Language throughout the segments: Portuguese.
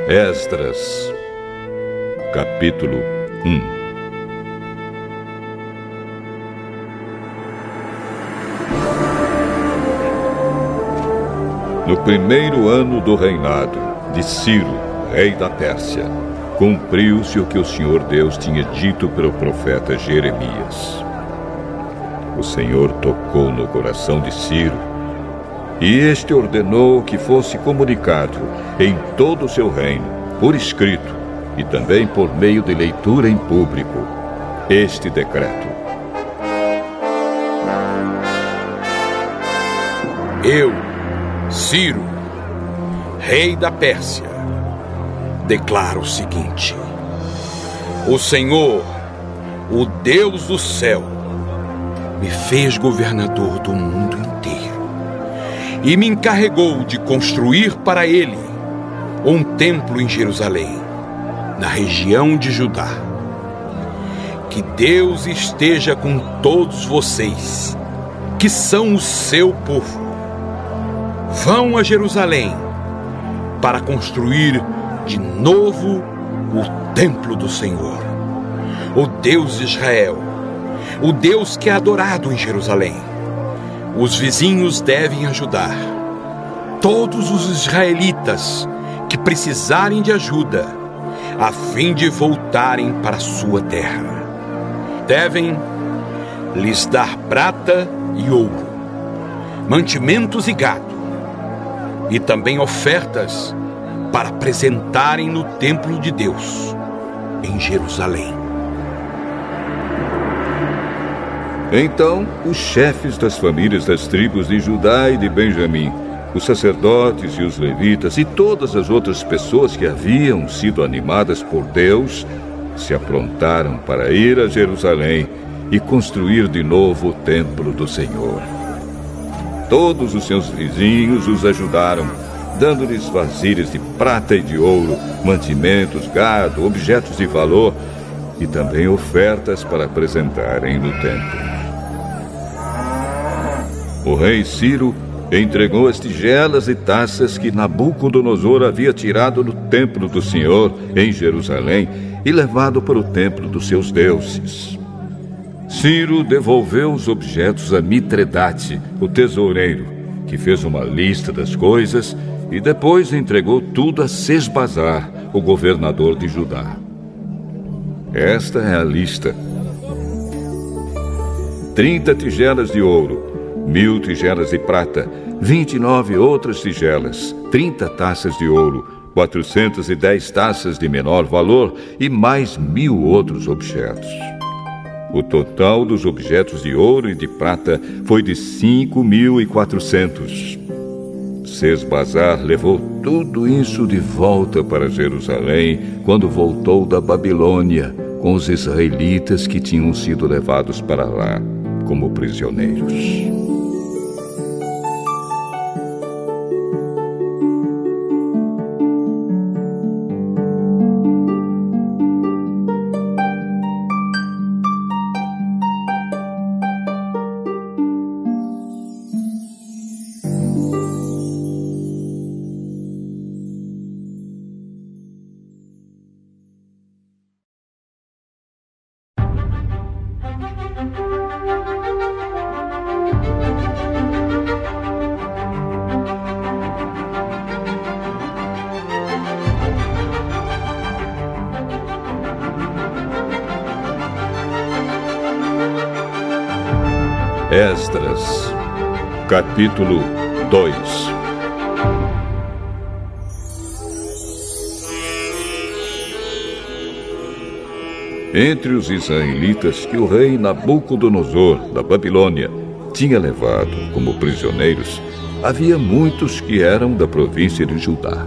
Esdras, capítulo 1. No primeiro ano do reinado de Ciro, rei da Pérsia, cumpriu-se o que o Senhor Deus tinha dito pelo profeta Jeremias. O Senhor tocou no coração de Ciro, e este ordenou que fosse comunicado em todo o seu reino, por escrito, e também por meio de leitura em público, este decreto. Eu, Ciro, rei da Pérsia, declaro o seguinte: o Senhor, o Deus do céu, me fez governador do mundo inteiro e me encarregou de construir para ele um templo em Jerusalém, na região de Judá. Que Deus esteja com todos vocês, que são o seu povo. Vão a Jerusalém para construir de novo o templo do Senhor, o Deus de Israel, o Deus que é adorado em Jerusalém. Os vizinhos devem ajudar. Todos os israelitas que precisarem de ajuda, a fim de voltarem para a sua terra, devem lhes dar prata e ouro, mantimentos e gado, e também ofertas para apresentarem no templo de Deus, em Jerusalém. Então, os chefes das famílias das tribos de Judá e de Benjamim, os sacerdotes e os levitas e todas as outras pessoas que haviam sido animadas por Deus, se aprontaram para ir a Jerusalém e construir de novo o templo do Senhor. Todos os seus vizinhos os ajudaram, dando-lhes vasilhas de prata e de ouro, mantimentos, gado, objetos de valor e também ofertas para apresentarem no templo. O rei Ciro entregou as tigelas e taças que Nabucodonosor havia tirado do templo do Senhor em Jerusalém e levado para o templo dos seus deuses. Ciro devolveu os objetos a Mitredate, o tesoureiro, que fez uma lista das coisas e depois entregou tudo a Sesbazar, o governador de Judá. Esta é a lista: 30 tigelas de ouro, 1000 tigelas de prata, 29 outras tigelas, 30 taças de ouro, 410 taças de menor valor e mais 1000 outros objetos. O total dos objetos de ouro e de prata foi de 5.400. Sesbazar levou tudo isso de volta para Jerusalém quando voltou da Babilônia com os israelitas que tinham sido levados para lá como prisioneiros. Esdras, capítulo 2. Entre os israelitas que o rei Nabucodonosor, da Babilônia, tinha levado como prisioneiros, havia muitos que eram da província de Judá.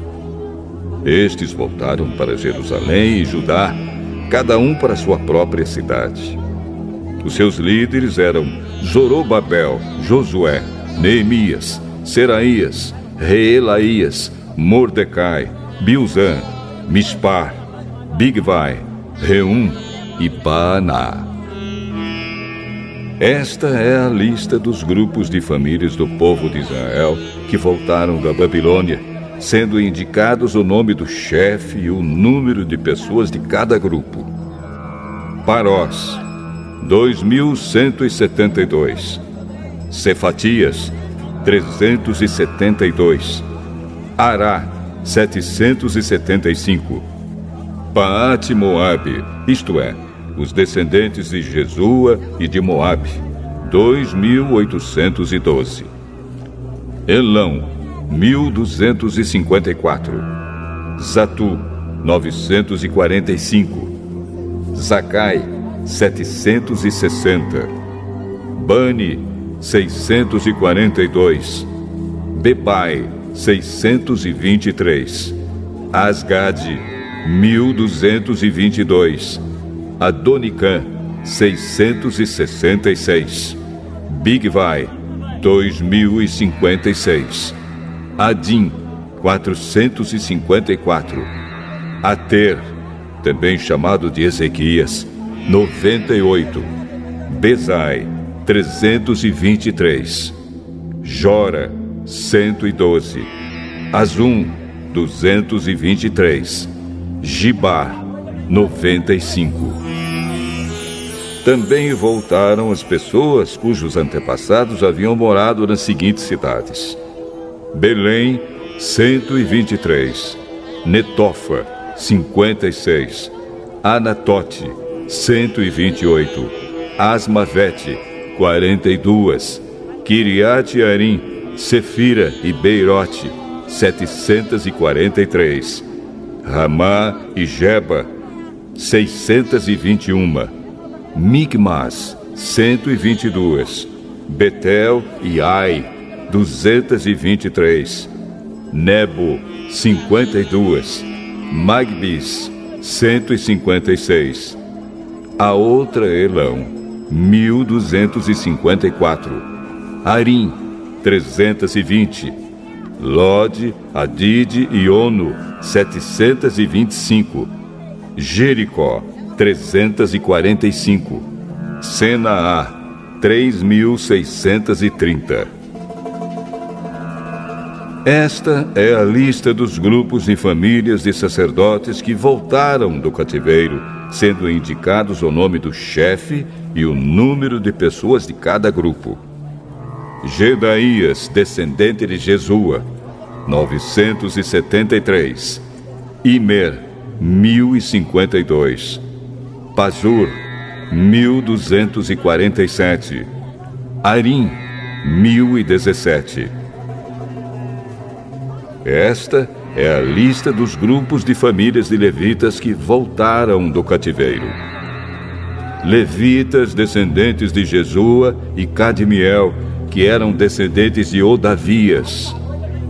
Estes voltaram para Jerusalém e Judá, cada um para sua própria cidade. Os seus líderes eram Zorobabel, Josué, Neemias, Seraías, Reelaías, Mordecai, Bilzan, Mispar, Bigvai, Reum e Baaná. Esta é a lista dos grupos de famílias do povo de Israel que voltaram da Babilônia, sendo indicados o nome do chefe e o número de pessoas de cada grupo. Parós, 2.172. Cefatias, 372. Ará, 775. Paate Moabe, isto é, os descendentes de Jesua e de Moabe, 2.812. Elão, 1.254. Zatu, 945. Zacai, 760. Bani, 642. Bebai, 623. Asgade, 1.222. Adonicã, 666. Bigvai, 2.056. Adim, 454. Ater, também chamado de Ezequias, 98. Bezai, 323. Jora, 112. Azum, 223. Gibar, 95. Também voltaram as pessoas cujos antepassados haviam morado nas seguintes cidades: Belém, 123. Netofa, 56. Anatote, 128. Asmavete, 42. Kiriat Arim, Sefira e Beirote, 743. Ramá e Geba, 621. Migmas, 122. Betel e Ai, 223. Nebo, 52. Magbis, 156. A outra Elão, 1.254. Arim, 320. Lode, Adide e Ono, 725. Jericó, 345. Senaá, 3.630. Esta é a lista dos grupos e famílias de sacerdotes que voltaram do cativeiro, sendo indicados o nome do chefe e o número de pessoas de cada grupo. Gedaías, descendente de Jesua, 973. Imer, 1052. Pazur, 1247. Arim, 1017. Esta é a lista dos grupos de famílias de levitas que voltaram do cativeiro. Levitas, descendentes de Jesua e Cadmiel, que eram descendentes de Odavias,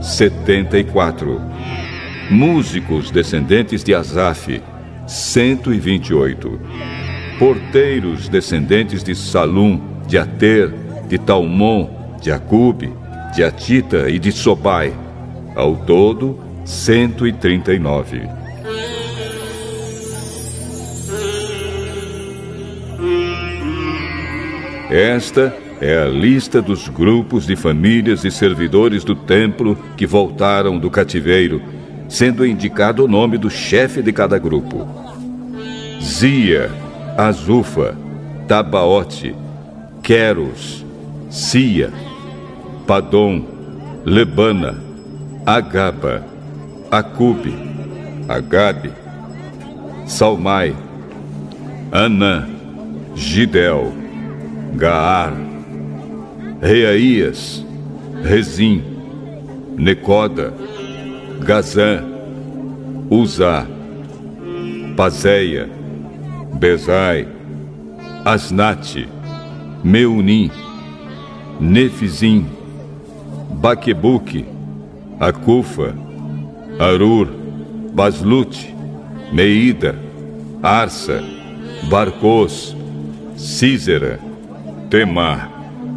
74. Músicos, descendentes de Asaf, 128. Porteiros, descendentes de Salum, de Ater, de Talmon, de Acube, de Atita e de Sobai, ao todo, 139. Esta é a lista dos grupos de famílias e servidores do templo que voltaram do cativeiro, sendo indicado o nome do chefe de cada grupo: Zia, Azufa, Tabaote, Queros, Sia, Padom, Lebana, Agaba, Acube, Agabe, Salmai, Anã, Gidel, Gaar, Reaías, Rezim, Necoda, Gazã, Uzá, Pazéia, Bezai, Asnate, Meunim, Nefizim, Baquebuque, Acufa, Arur, Baslute, Meida, Arsa, Barcos, Císera, Temar,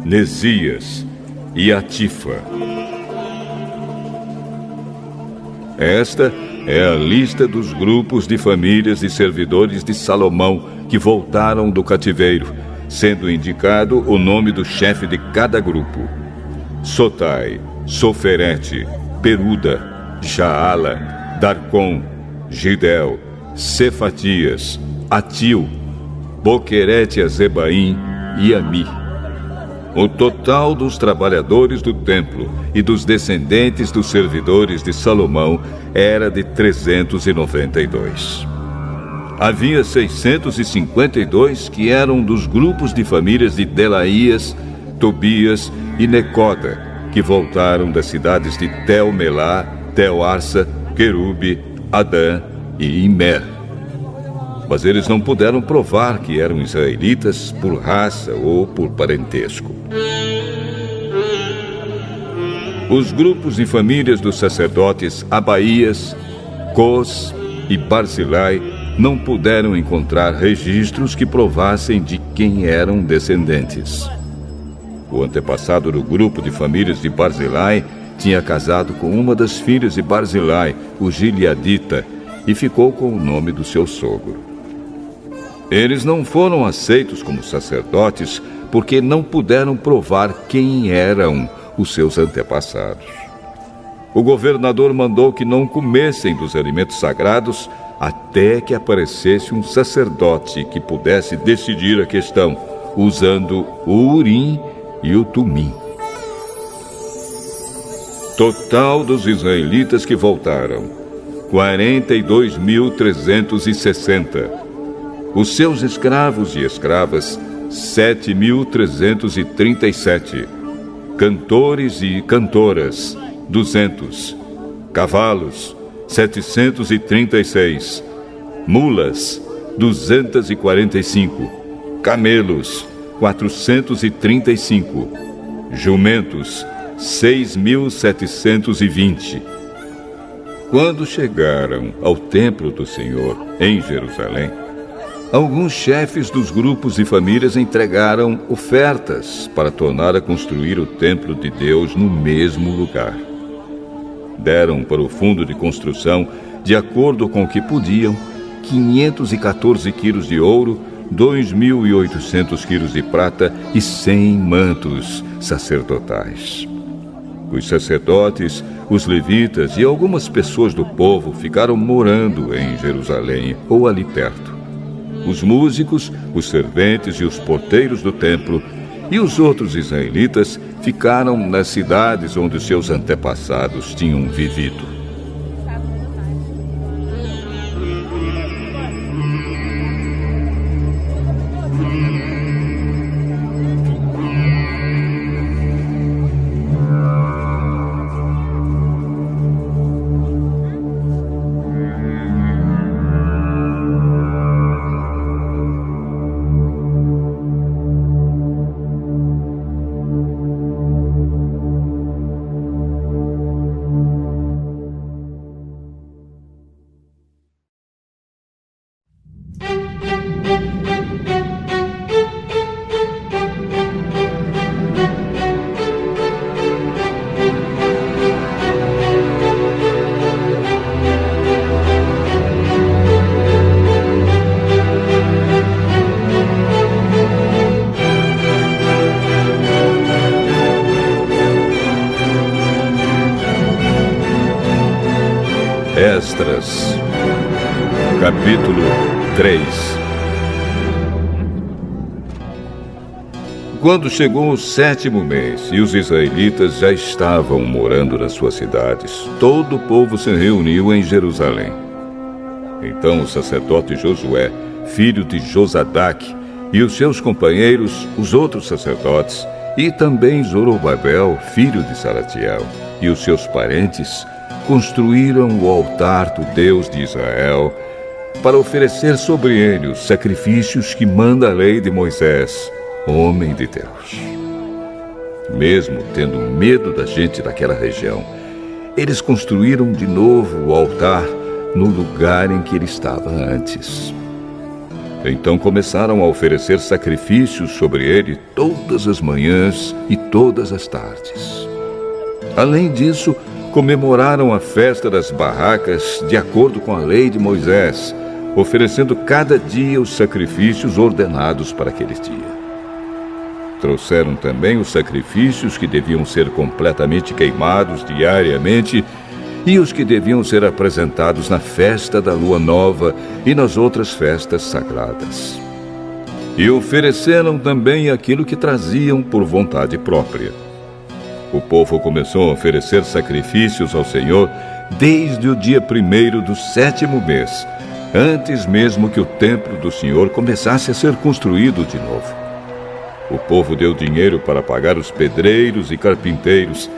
Nesias e Atifa. Esta é a lista dos grupos de famílias e servidores de Salomão que voltaram do cativeiro, sendo indicado o nome do chefe de cada grupo: Sotai, Soferete, Peruda, Jaala, Darcom, Gidel, Cefatias, Atil, Boquerete-Azebaim e Ami. O total dos trabalhadores do templo e dos descendentes dos servidores de Salomão era de 392. Havia 652 que eram dos grupos de famílias de Delaías, Tobias e Necoda, que voltaram das cidades de Tel-Melá, Tel-Arsa, Querube, Adã e Imer. Mas eles não puderam provar que eram israelitas por raça ou por parentesco. Os grupos e famílias dos sacerdotes Abaías, Cos e Barzilai não puderam encontrar registros que provassem de quem eram descendentes. O antepassado do grupo de famílias de Barzilai tinha casado com uma das filhas de Barzilai, o Gileadita, e ficou com o nome do seu sogro. Eles não foram aceitos como sacerdotes porque não puderam provar quem eram os seus antepassados. O governador mandou que não comessem dos alimentos sagrados até que aparecesse um sacerdote que pudesse decidir a questão, usando o Urim e o Tumim. Total dos israelitas que voltaram, 42.360. Os seus escravos e escravas, 7.337. Cantores e cantoras, 200. Cavalos, 736. Mulas, 245. Camelos, 435. Jumentos, 6.720. Quando chegaram ao templo do Senhor, em Jerusalém, alguns chefes dos grupos e famílias entregaram ofertas para tornar a construir o templo de Deus no mesmo lugar. Deram para o fundo de construção, de acordo com o que podiam, 514 quilos de ouro, 2.800 quilos de prata e 100 mantos sacerdotais. Os sacerdotes, os levitas e algumas pessoas do povo ficaram morando em Jerusalém ou ali perto. Os músicos, os serventes e os porteiros do templo e os outros israelitas ficaram nas cidades onde seus antepassados tinham vivido. Esdras, capítulo 3. Quando chegou o 7º mês e os israelitas já estavam morando nas suas cidades, todo o povo se reuniu em Jerusalém. Então o sacerdote Josué, filho de Josadaque, e os seus companheiros, os outros sacerdotes, e também Zorobabel, filho de Salatiel, e os seus parentes, construíram o altar do Deus de Israel para oferecer sobre ele os sacrifícios que manda a lei de Moisés, homem de Deus. Mesmo tendo medo da gente daquela região, eles construíram de novo o altar no lugar em que ele estava antes. Então começaram a oferecer sacrifícios sobre ele todas as manhãs e todas as tardes. Além disso, comemoraram a festa das barracas de acordo com a lei de Moisés, oferecendo cada dia os sacrifícios ordenados para aquele dia. Trouxeram também os sacrifícios que deviam ser completamente queimados diariamente e os que deviam ser apresentados na festa da lua nova e nas outras festas sagradas. E ofereceram também aquilo que traziam por vontade própria. O povo começou a oferecer sacrifícios ao Senhor desde o dia 1º do 7º mês, antes mesmo que o templo do Senhor começasse a ser construído de novo. O povo deu dinheiro para pagar os pedreiros e carpinteiros,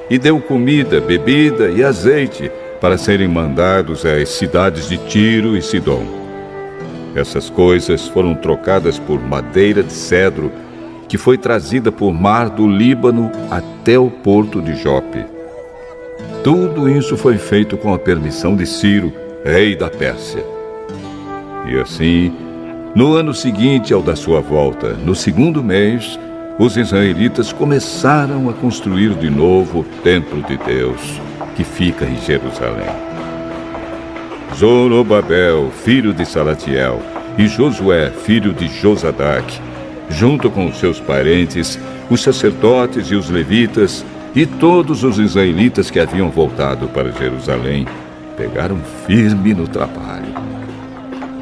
e deu comida, bebida e azeite para serem mandados às cidades de Tiro e Sidom. Essas coisas foram trocadas por madeira de cedro, que foi trazida por mar do Líbano até o porto de Jope. Tudo isso foi feito com a permissão de Ciro, rei da Pérsia. E assim, no ano seguinte ao da sua volta, no 2º mês, os israelitas começaram a construir de novo o templo de Deus, que fica em Jerusalém. Zorobabel, filho de Salatiel, e Josué, filho de Josadaque, junto com os seus parentes, os sacerdotes e os levitas, e todos os israelitas que haviam voltado para Jerusalém, pegaram firme no trabalho.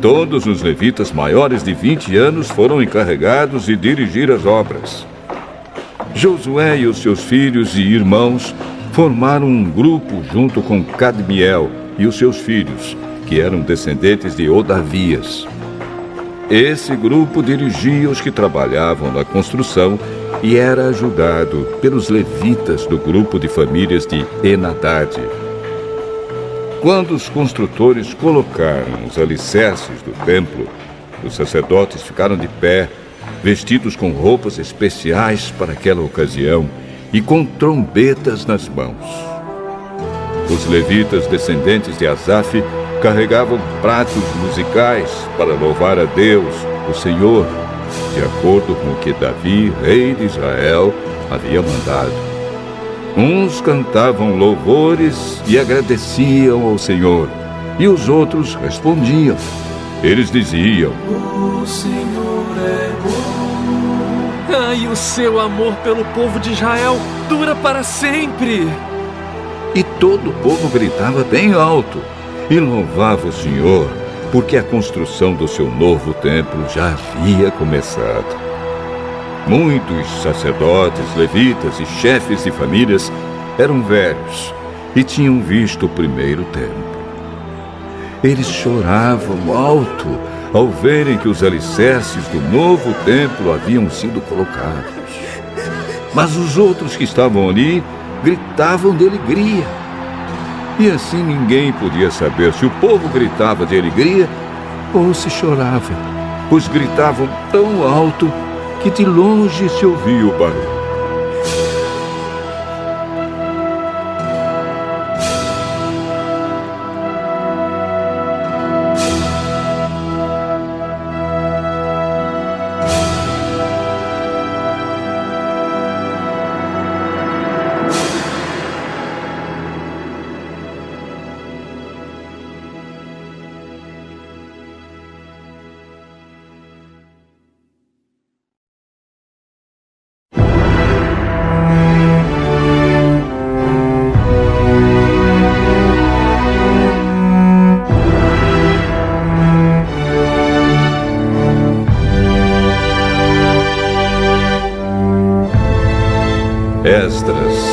Todos os levitas maiores de 20 anos foram encarregados de dirigir as obras. Josué e os seus filhos e irmãos formaram um grupo junto com Cadmiel e os seus filhos, que eram descendentes de Odavias. Esse grupo dirigia os que trabalhavam na construção e era ajudado pelos levitas do grupo de famílias de Enadad. Quando os construtores colocaram os alicerces do templo, os sacerdotes ficaram de pé, vestidos com roupas especiais para aquela ocasião e com trombetas nas mãos. Os levitas descendentes de Asaf carregavam pratos musicais para louvar a Deus, o Senhor, de acordo com o que Davi, rei de Israel, havia mandado. Uns cantavam louvores e agradeciam ao Senhor, e os outros respondiam. Eles diziam: O Senhor é bom. Ai, o seu amor pelo povo de Israel dura para sempre. E todo o povo gritava bem alto e louvava o Senhor, porque a construção do seu novo templo já havia começado. Muitos sacerdotes, levitas e chefes de famílias eram velhos e tinham visto o primeiro templo. Eles choravam alto ao verem que os alicerces do novo templo haviam sido colocados. Mas os outros que estavam ali gritavam de alegria. E assim ninguém podia saber se o povo gritava de alegria ou se chorava, pois gritavam tão alto que de longe se ouvia o barulho. Esdras,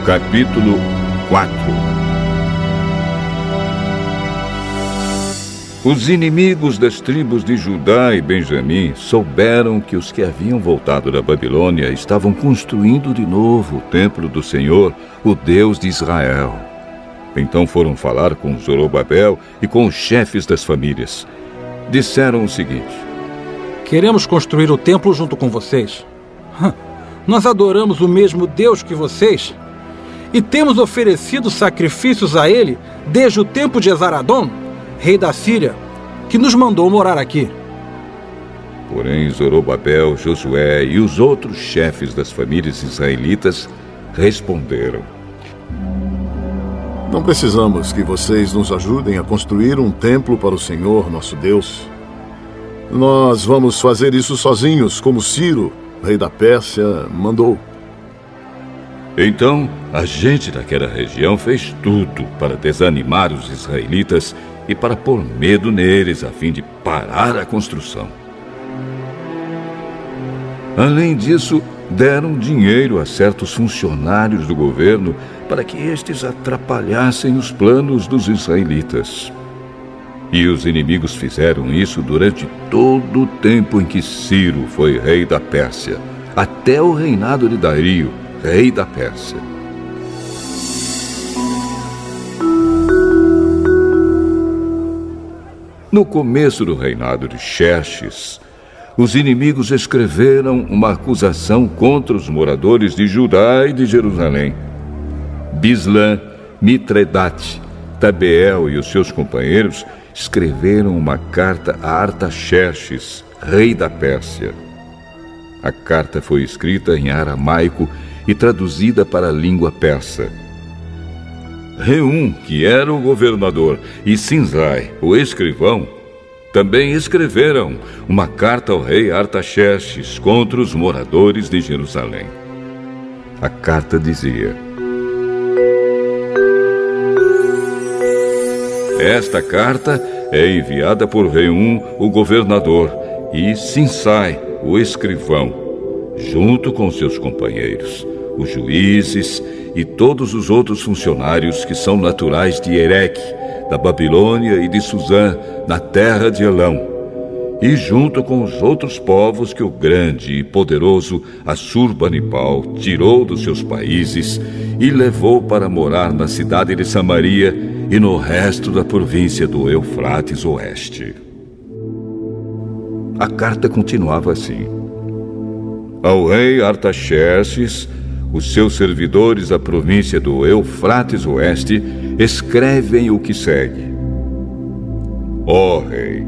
capítulo 4. Os inimigos das tribos de Judá e Benjamim souberam que os que haviam voltado da Babilônia estavam construindo de novo o templo do Senhor, o Deus de Israel. Então foram falar com Zorobabel e com os chefes das famílias. Disseram o seguinte: Queremos construir o templo junto com vocês. Nós adoramos o mesmo Deus que vocês e temos oferecido sacrifícios a ele desde o tempo de Esaradom, rei da Síria, que nos mandou morar aqui. Porém, Zorobabel, Josué e os outros chefes das famílias israelitas responderam: Não precisamos que vocês nos ajudem a construir um templo para o Senhor, nosso Deus. Nós vamos fazer isso sozinhos, como Ciro, rei da Pérsia, mandou. Então, a gente daquela região fez tudo para desanimar os israelitas e para pôr medo neles, a fim de parar a construção. Além disso, deram dinheiro a certos funcionários do governo para que estes atrapalhassem os planos dos israelitas. E os inimigos fizeram isso durante todo o tempo em que Ciro foi rei da Pérsia, até o reinado de Dario, rei da Pérsia. No começo do reinado de Xerxes, os inimigos escreveram uma acusação contra os moradores de Judá e de Jerusalém. Bislã, Mitredate, Tabeel e os seus companheiros escreveram uma carta a Artaxerxes, rei da Pérsia. A carta foi escrita em aramaico e traduzida para a língua persa. Reum, que era o governador, e Sinzai, o escrivão, também escreveram uma carta ao rei Artaxerxes contra os moradores de Jerusalém. A carta dizia: Esta carta é enviada por Reum, o governador, e Sinsai, o escrivão, junto com seus companheiros, os juízes e todos os outros funcionários que são naturais de Ereque, da Babilônia e de Suzã, na terra de Elão, e junto com os outros povos que o grande e poderoso Assurbanipal tirou dos seus países e levou para morar na cidade de Samaria e no resto da província do Eufrates Oeste. A carta continuava assim: Ao rei Artaxerxes, os seus servidores da província do Eufrates Oeste escrevem o que segue: Ó rei,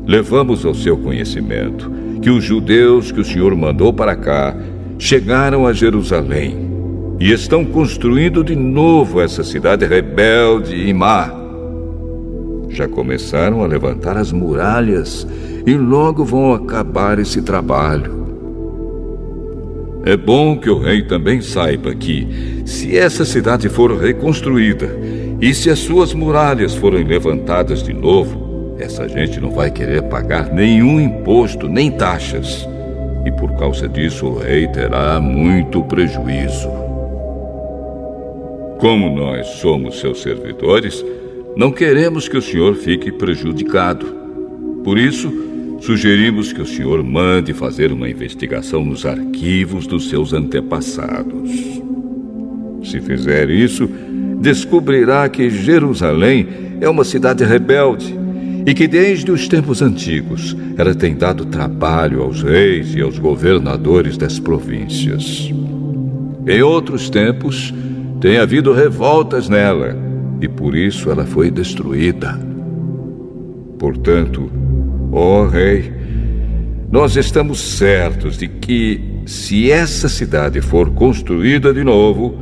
levamos ao seu conhecimento que os judeus que o Senhor mandou para cá chegaram a Jerusalém e estão construindo de novo essa cidade rebelde e má. Já começaram a levantar as muralhas e logo vão acabar esse trabalho. É bom que o rei também saiba que, se essa cidade for reconstruída e se as suas muralhas forem levantadas de novo, essa gente não vai querer pagar nenhum imposto nem taxas. E por causa disso o rei terá muito prejuízo. Como nós somos seus servidores, não queremos que o senhor fique prejudicado. Por isso, sugerimos que o senhor mande fazer uma investigação nos arquivos dos seus antepassados. Se fizer isso, descobrirá que Jerusalém é uma cidade rebelde e que desde os tempos antigos ela tem dado trabalho aos reis e aos governadores das províncias. Em outros tempos, tem havido revoltas nela e por isso ela foi destruída. Portanto, ó rei, nós estamos certos de que, se essa cidade for construída de novo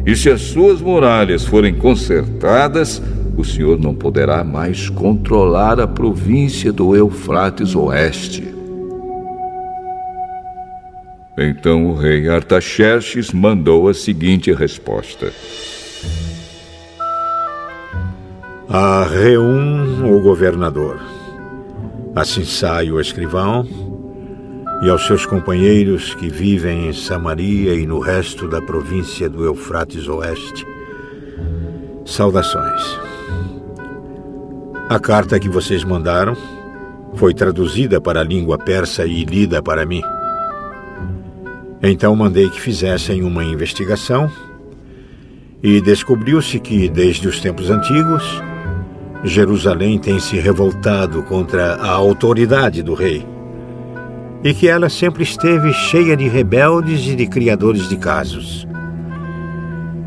e se as suas muralhas forem consertadas, o senhor não poderá mais controlar a província do Eufrates Oeste. Então o rei Artaxerxes mandou a seguinte resposta: A Reum, o governador, a Sinsai, o escrivão, e aos seus companheiros que vivem em Samaria e no resto da província do Eufrates Oeste, saudações. A carta que vocês mandaram foi traduzida para a língua persa e lida para mim. Então mandei que fizessem uma investigação e descobriu-se que, desde os tempos antigos, Jerusalém tem se revoltado contra a autoridade do rei e que ela sempre esteve cheia de rebeldes e de criadores de casos.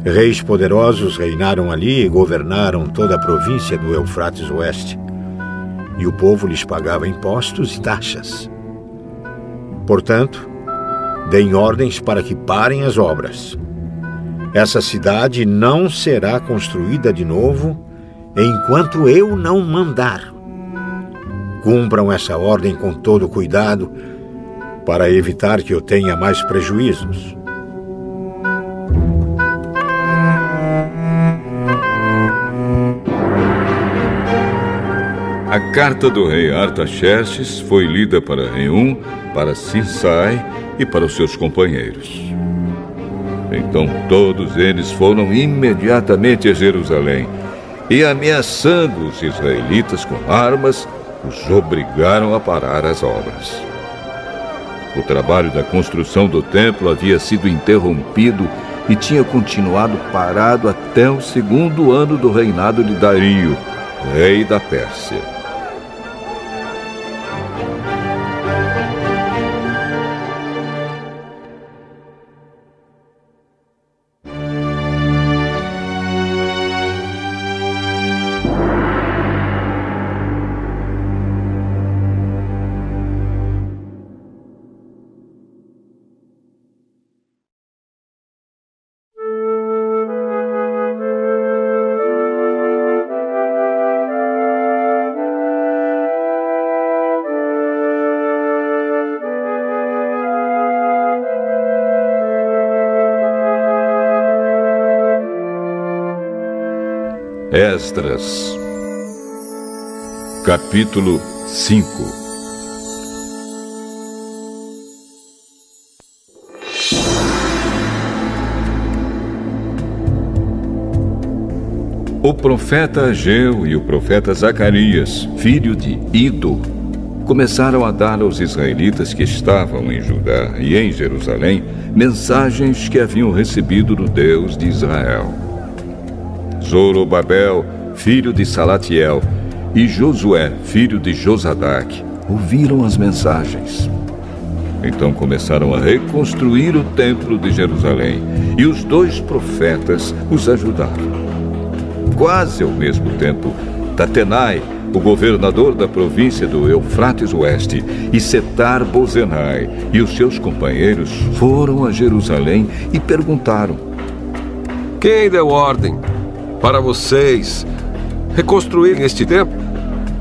Reis poderosos reinaram ali e governaram toda a província do Eufrates Oeste, e o povo lhes pagava impostos e taxas. Portanto, deem ordens para que parem as obras. Essa cidade não será construída de novo enquanto eu não mandar. Cumpram essa ordem com todo cuidado para evitar que eu tenha mais prejuízos. A carta do rei Artaxerxes foi lida para Reum, para Sinsai e para os seus companheiros. Então todos eles foram imediatamente a Jerusalém e, ameaçando os israelitas com armas, os obrigaram a parar as obras. O trabalho da construção do templo havia sido interrompido e tinha continuado parado até o 2º ano do reinado de Dario, rei da Pérsia. Esdras, capítulo 5. O profeta Ageu e o profeta Zacarias, filho de Ido, começaram a dar aos israelitas que estavam em Judá e em Jerusalém mensagens que haviam recebido do Deus de Israel. Zorobabel, filho de Salatiel, e Josué, filho de Josadac, ouviram as mensagens. Então começaram a reconstruir o templo de Jerusalém, e os 2 profetas os ajudaram. Quase ao mesmo tempo, Tatenai, o governador da província do Eufrates Oeste, e Setar-Bozenai e os seus companheiros foram a Jerusalém e perguntaram: quem deu ordem para vocês reconstruírem este templo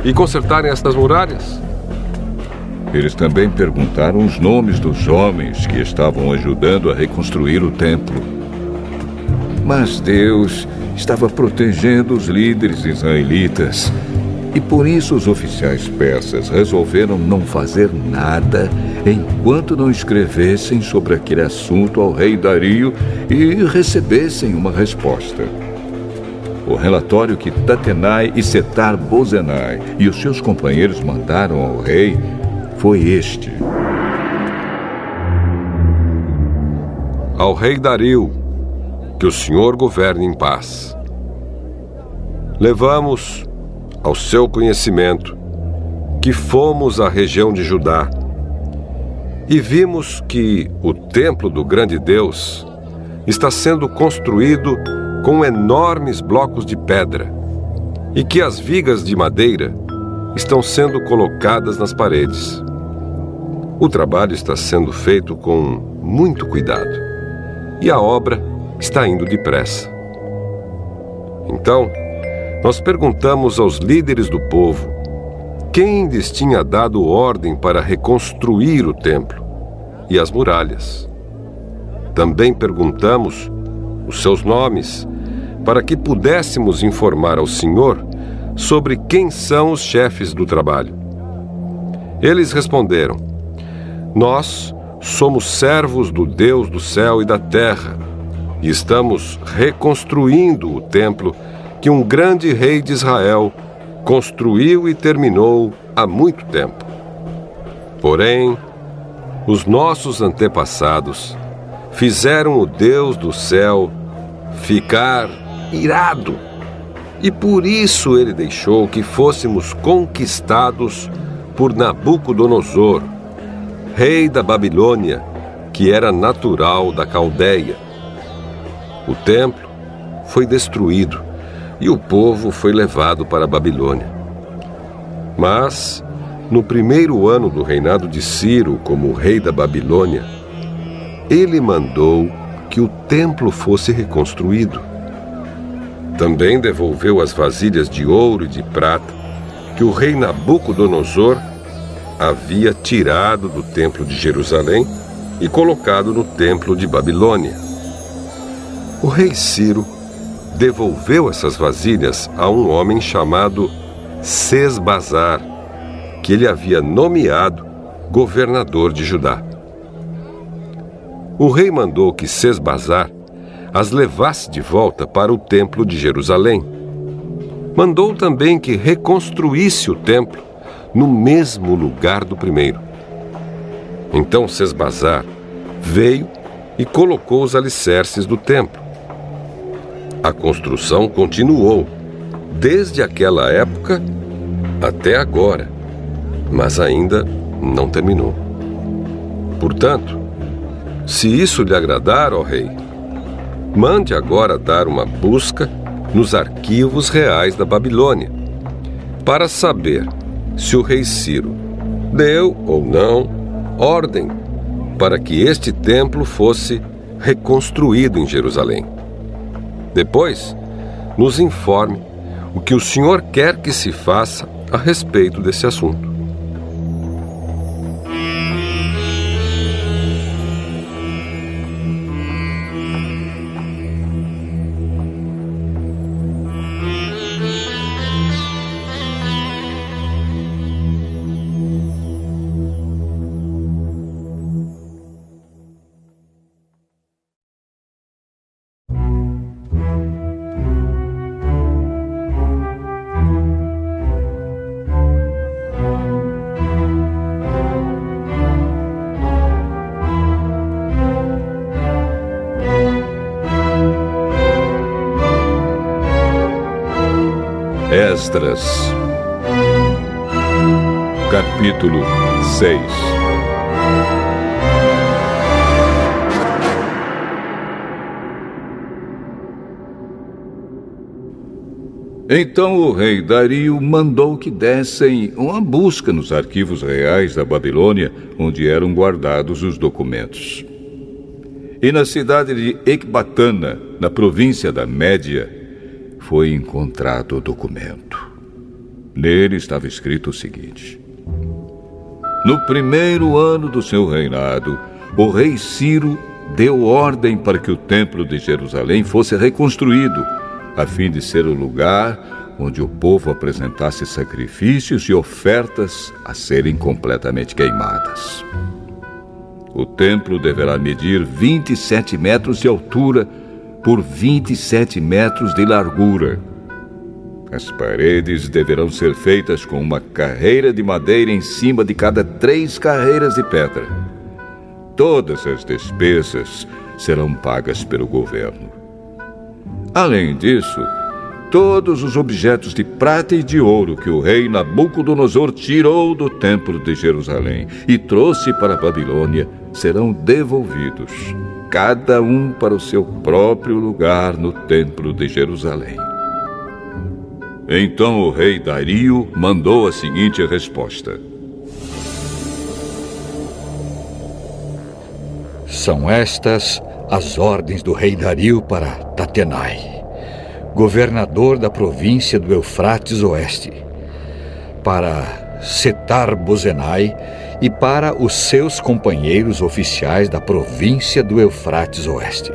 e consertarem estas muralhas? Eles também perguntaram os nomes dos homens que estavam ajudando a reconstruir o templo. Mas Deus estava protegendo os líderes israelitas, e por isso os oficiais persas resolveram não fazer nada enquanto não escrevessem sobre aquele assunto ao rei Dario e recebessem uma resposta. O relatório que Tatenai e Setar-Bozenai e os seus companheiros mandaram ao rei foi este: ao rei Dario, que o Senhor governe em paz. Levamos ao seu conhecimento que fomos à região de Judá e vimos que o templo do grande Deus está sendo construído com enormes blocos de pedra e que as vigas de madeira estão sendo colocadas nas paredes. O trabalho está sendo feito com muito cuidado e a obra está indo depressa. Então, nós perguntamos aos líderes do povo quem lhes tinha dado ordem para reconstruir o templo e as muralhas. Também perguntamos os seus nomes para que pudéssemos informar ao Senhor sobre quem são os chefes do trabalho. Eles responderam: nós somos servos do Deus do céu e da terra e estamos reconstruindo o templo que um grande rei de Israel construiu e terminou há muito tempo. Porém, os nossos antepassados fizeram o Deus do céu ficar irado, e por isso ele deixou que fôssemos conquistados por Nabucodonosor, rei da Babilônia, que era natural da Caldeia. O templo foi destruído e o povo foi levado para a Babilônia. Mas, no 1º ano do reinado de Ciro como rei da Babilônia, ele mandou que o templo fosse reconstruído. Também devolveu as vasilhas de ouro e de prata que o rei Nabucodonosor havia tirado do templo de Jerusalém e colocado no templo de Babilônia. O rei Ciro devolveu essas vasilhas a um homem chamado Sesbazar, que ele havia nomeado governador de Judá. O rei mandou que Sesbazar as levasse de volta para o templo de Jerusalém. Mandou também que reconstruísse o templo no mesmo lugar do primeiro. Então Sesbazar veio e colocou os alicerces do templo. A construção continuou desde aquela época até agora, mas ainda não terminou. Portanto, se isso lhe agradar, ó rei, mande agora dar uma busca nos arquivos reais da Babilônia, para saber se o rei Ciro deu ou não ordem para que este templo fosse reconstruído em Jerusalém. Depois, nos informe o que o senhor quer que se faça a respeito desse assunto. Esdras, capítulo 6. Então o rei Dario mandou que dessem uma busca nos arquivos reais da Babilônia, onde eram guardados os documentos. E na cidade de Ecbatana, na província da Média, foi encontrado o documento. Nele estava escrito o seguinte: no primeiro ano do seu reinado, o rei Ciro deu ordem para que o templo de Jerusalém fosse reconstruído, a fim de ser o lugar onde o povo apresentasse sacrifícios e ofertas a serem completamente queimadas. O templo deverá medir 27 metros de altura por 27 metros de largura. As paredes deverão ser feitas com uma carreira de madeira em cima de cada 3 carreiras de pedra. Todas as despesas serão pagas pelo governo. Além disso, todos os objetos de prata e de ouro que o rei Nabucodonosor tirou do templo de Jerusalém e trouxe para a Babilônia serão devolvidos, cada um para o seu próprio lugar no templo de Jerusalém. Então o rei Dario mandou a seguinte resposta: são estas as ordens do rei Dario para Tatenai, governador da província do Eufrates Oeste, para Setar-Bozenai e para os seus companheiros oficiais da província do Eufrates Oeste.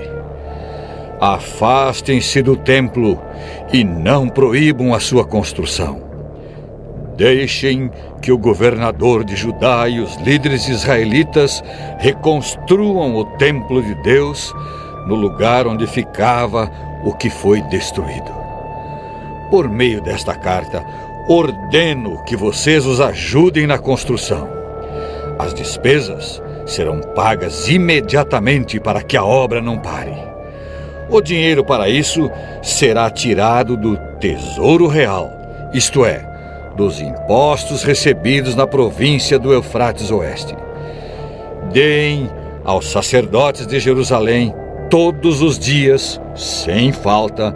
Afastem-se do templo e não proíbam a sua construção. Deixem que o governador de Judá e os líderes israelitas reconstruam o templo de Deus no lugar onde ficava o que foi destruído. Por meio desta carta, ordeno que vocês os ajudem na construção. As despesas serão pagas imediatamente para que a obra não pare. O dinheiro para isso será tirado do Tesouro Real, isto é, dos impostos recebidos na província do Eufrates Oeste. Deem aos sacerdotes de Jerusalém todos os dias, sem falta,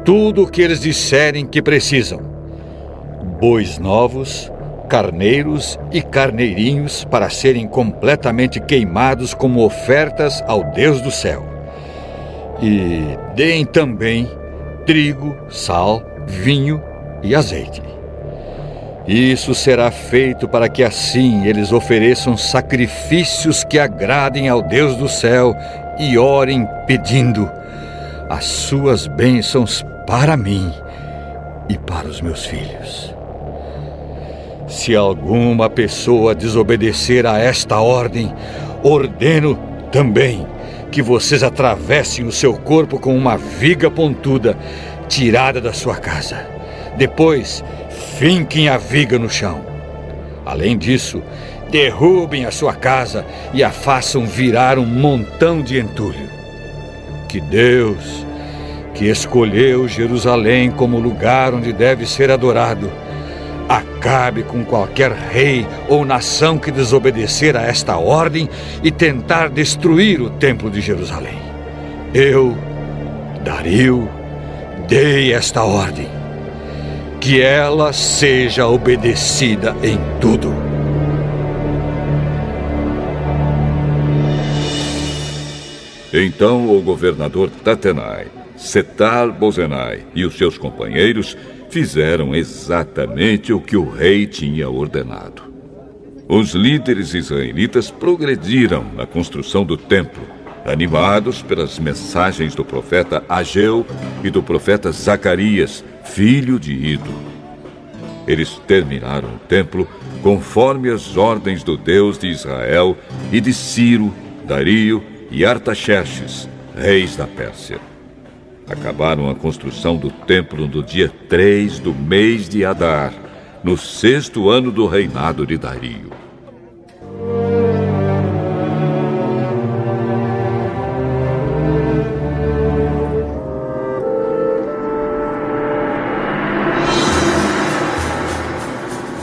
tudo o que eles disserem que precisam: bois novos, carneiros e carneirinhos para serem completamente queimados como ofertas ao Deus do céu. E deem também trigo, sal, vinho e azeite. Isso será feito para que assim eles ofereçam sacrifícios que agradem ao Deus do céu e orem pedindo as suas bênçãos para mim e para os meus filhos. Se alguma pessoa desobedecer a esta ordem, ordeno também que vocês atravessem o seu corpo com uma viga pontuda tirada da sua casa. Depois, finquem a viga no chão. Além disso, derrubem a sua casa e a façam virar um montão de entulho. Que Deus, que escolheu Jerusalém como lugar onde deve ser adorado, acabe com qualquer rei ou nação que desobedecer a esta ordem e tentar destruir o templo de Jerusalém. Eu, Dario, dei esta ordem. Que ela seja obedecida em tudo. Então o governador Tatenai, Setar-Bozenai e os seus companheiros fizeram exatamente o que o rei tinha ordenado. Os líderes israelitas progrediram na construção do templo, animados pelas mensagens do profeta Ageu e do profeta Zacarias, filho de Ido. Eles terminaram o templo conforme as ordens do Deus de Israel e de Ciro, Dario e Artaxerxes, reis da Pérsia. Acabaram a construção do templo no dia 3 do mês de Adar, no 6º ano do reinado de Dario.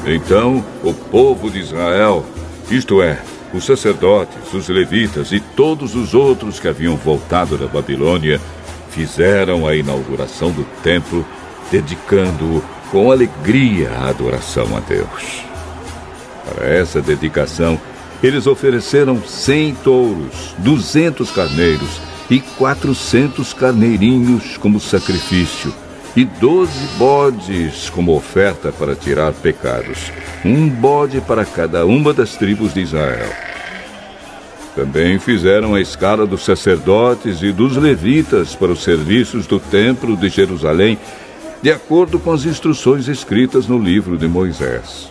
Então o povo de Israel, isto é, os sacerdotes, os levitas e todos os outros que haviam voltado da Babilônia, fizeram a inauguração do templo, dedicando-o com alegria à adoração a Deus. Para essa dedicação, eles ofereceram 100 touros, 200 carneiros e 400 carneirinhos como sacrifício, e 12 bodes como oferta para tirar pecados, um bode para cada uma das tribos de Israel. Também fizeram a escala dos sacerdotes e dos levitas para os serviços do templo de Jerusalém, de acordo com as instruções escritas no livro de Moisés.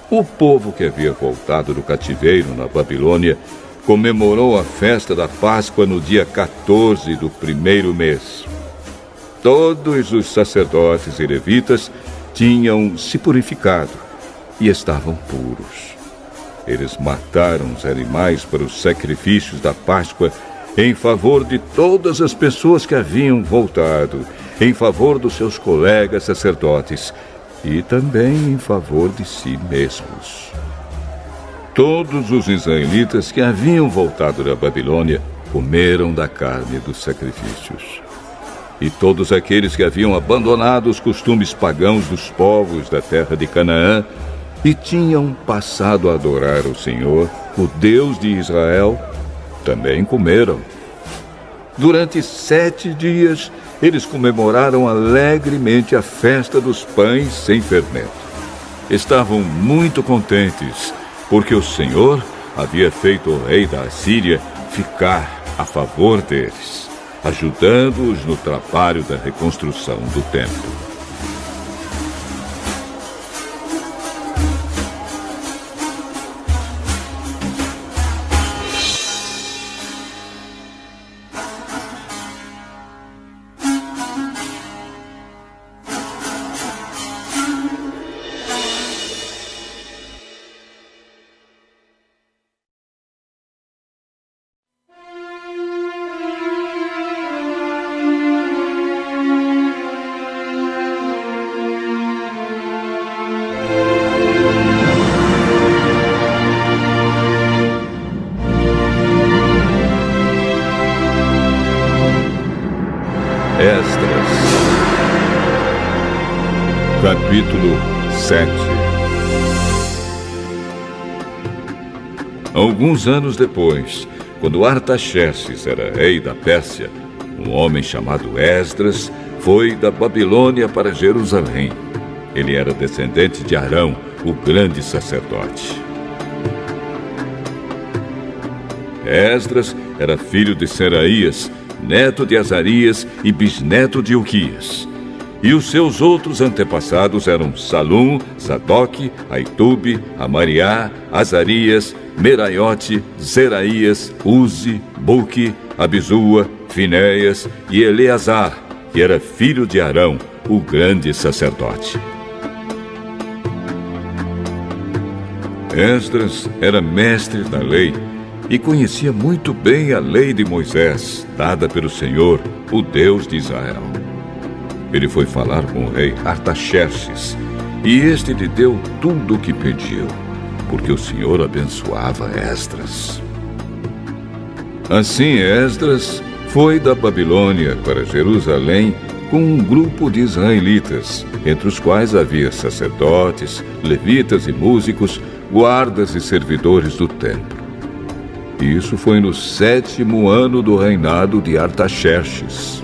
O povo que havia voltado do cativeiro na Babilônia comemorou a festa da Páscoa no dia 14 do primeiro mês. Todos os sacerdotes e levitas tinham se purificado e estavam puros. Eles mataram os animais para os sacrifícios da Páscoa em favor de todas as pessoas que haviam voltado, em favor dos seus colegas sacerdotes e também em favor de si mesmos. Todos os israelitas que haviam voltado da Babilônia comeram da carne dos sacrifícios. E todos aqueles que haviam abandonado os costumes pagãos dos povos da terra de Canaã e tinham passado a adorar o Senhor, o Deus de Israel, também comeram. Durante 7 dias, eles comemoraram alegremente a festa dos pães sem fermento. Estavam muito contentes, porque o Senhor havia feito o rei da Assíria ficar a favor deles, ajudando-os no trabalho da reconstrução do templo. Capítulo 7. Alguns anos depois, quando Artaxerxes era rei da Pérsia, um homem chamado Esdras foi da Babilônia para Jerusalém. Ele era descendente de Arão, o grande sacerdote. Esdras era filho de Seraías, neto de Azarias e bisneto de Uquias. E os seus outros antepassados eram Salum, Sadoque, Aitube, Amariá, Azarias, Meraiote, Zeraías, Uzi, Buque, Abizua, Finéias e Eleazar, que era filho de Arão, o grande sacerdote. Esdras era mestre da lei e conhecia muito bem a lei de Moisés, dada pelo Senhor, o Deus de Israel. Ele foi falar com o rei Artaxerxes, e este lhe deu tudo o que pediu, porque o Senhor abençoava Esdras. Assim Esdras foi da Babilônia para Jerusalém com um grupo de israelitas, entre os quais havia sacerdotes, levitas e músicos, guardas e servidores do templo. Isso foi no 7º ano do reinado de Artaxerxes.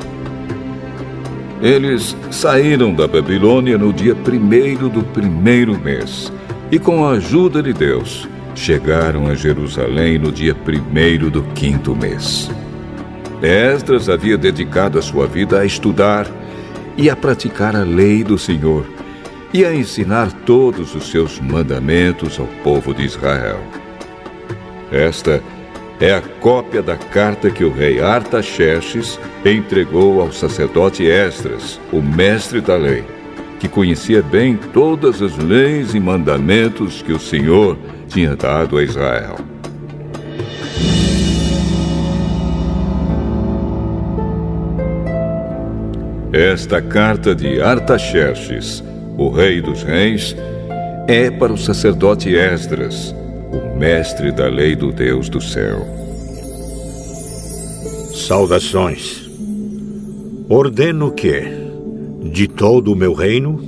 Eles saíram da Babilônia no dia 1º do 1º mês e, com a ajuda de Deus, chegaram a Jerusalém no dia 1º do 5º mês. Esdras havia dedicado a sua vida a estudar e a praticar a lei do Senhor e a ensinar todos os seus mandamentos ao povo de Israel. Esta é a cópia da carta que o rei Artaxerxes entregou ao sacerdote Esdras, o mestre da lei, que conhecia bem todas as leis e mandamentos que o Senhor tinha dado a Israel. Esta carta de Artaxerxes, o rei dos reis, é para o sacerdote Esdras, o mestre da lei do Deus do céu. Saudações. Ordeno que, de todo o meu reino,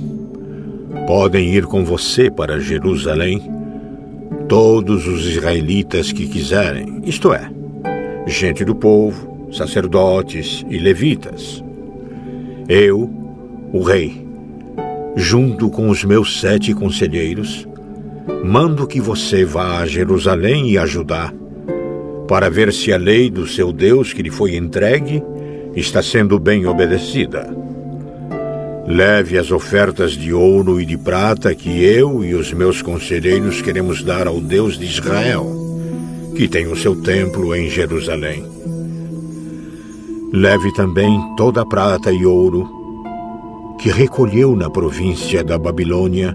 podem ir com você para Jerusalém todos os israelitas que quiserem, isto é, gente do povo, sacerdotes e levitas. Eu, o rei, junto com os meus 7 conselheiros, mando que você vá a Jerusalém e a Judá, para ver se a lei do seu Deus que lhe foi entregue está sendo bem obedecida. Leve as ofertas de ouro e de prata que eu e os meus conselheiros queremos dar ao Deus de Israel, que tem o seu templo em Jerusalém. Leve também toda a prata e ouro que recolheu na província da Babilônia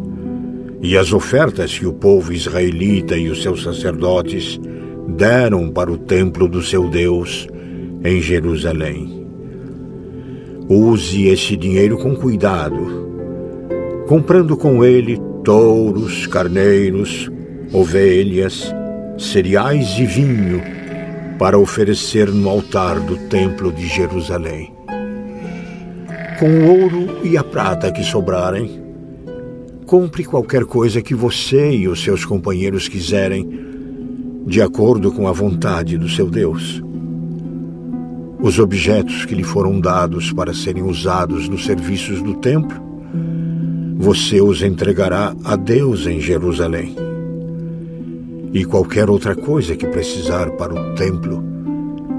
e as ofertas que o povo israelita e os seus sacerdotes deram para o templo do seu Deus em Jerusalém. Use esse dinheiro com cuidado, comprando com ele touros, carneiros, ovelhas, cereais e vinho para oferecer no altar do templo de Jerusalém. Com o ouro e a prata que sobrarem, compre qualquer coisa que você e os seus companheiros quiserem, de acordo com a vontade do seu Deus. Os objetos que lhe foram dados para serem usados nos serviços do templo, você os entregará a Deus em Jerusalém. E qualquer outra coisa que precisar para o templo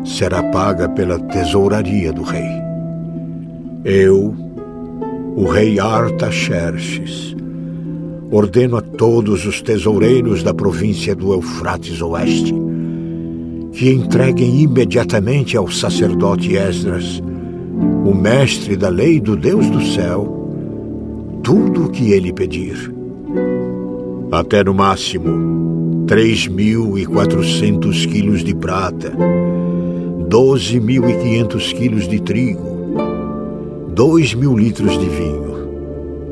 será paga pela tesouraria do rei. Eu, o rei Artaxerxes, ordeno a todos os tesoureiros da província do Eufrates Oeste que entreguem imediatamente ao sacerdote Esdras, o mestre da lei do Deus do céu, tudo o que ele pedir. Até no máximo 3.400 quilos de prata, 12.500 quilos de trigo, 2.000 litros de vinho,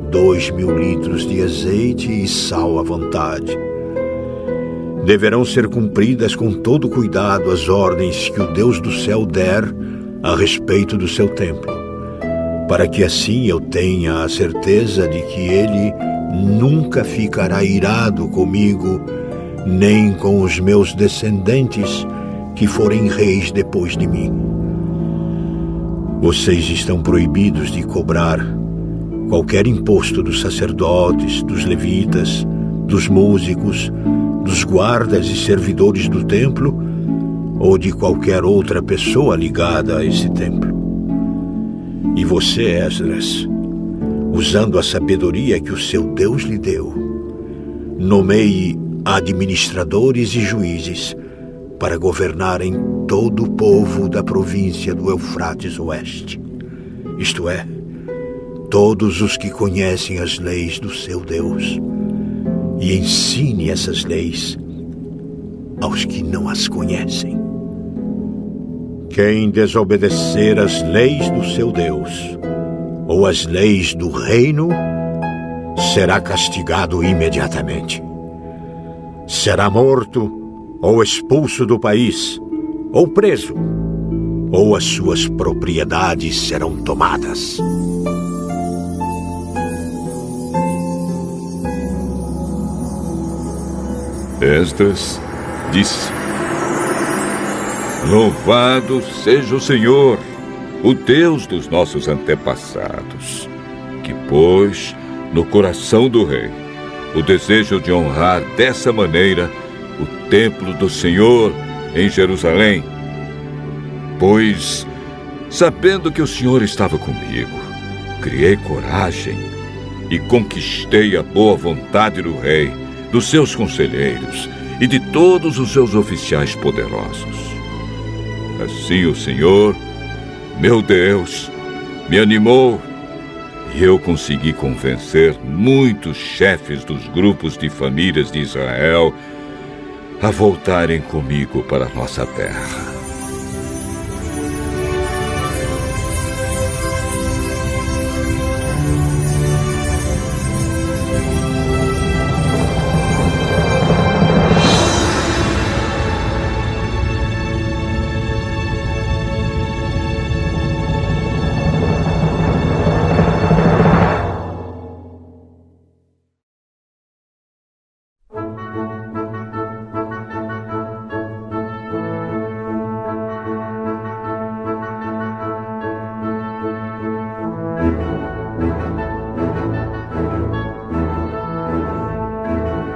2.000 litros de azeite e sal à vontade. Deverão ser cumpridas com todo cuidado as ordens que o Deus do céu der a respeito do seu templo, para que assim eu tenha a certeza de que ele nunca ficará irado comigo, nem com os meus descendentes que forem reis depois de mim. Vocês estão proibidos de cobrar qualquer imposto dos sacerdotes, dos levitas, dos músicos, dos guardas e servidores do templo ou de qualquer outra pessoa ligada a esse templo. E você, Esdras, usando a sabedoria que o seu Deus lhe deu, nomeie administradores e juízes para governarem todo o povo da província do Eufrates Oeste, isto é, todos os que conhecem as leis do seu Deus, e ensine essas leis aos que não as conhecem. Quem desobedecer às leis do seu Deus ou às leis do reino será castigado imediatamente. Será morto ou expulso do país, ou preso, ou as suas propriedades serão tomadas. Esdras disse: Louvado seja o Senhor, o Deus dos nossos antepassados, que pôs no coração do rei o desejo de honrar dessa maneira o templo do Senhor em Jerusalém. Pois, sabendo que o Senhor estava comigo, criei coragem e conquistei a boa vontade do rei, dos seus conselheiros e de todos os seus oficiais poderosos. Assim o Senhor, meu Deus, me animou e eu consegui convencer muitos chefes dos grupos de famílias de Israel a voltarem comigo para a nossa terra.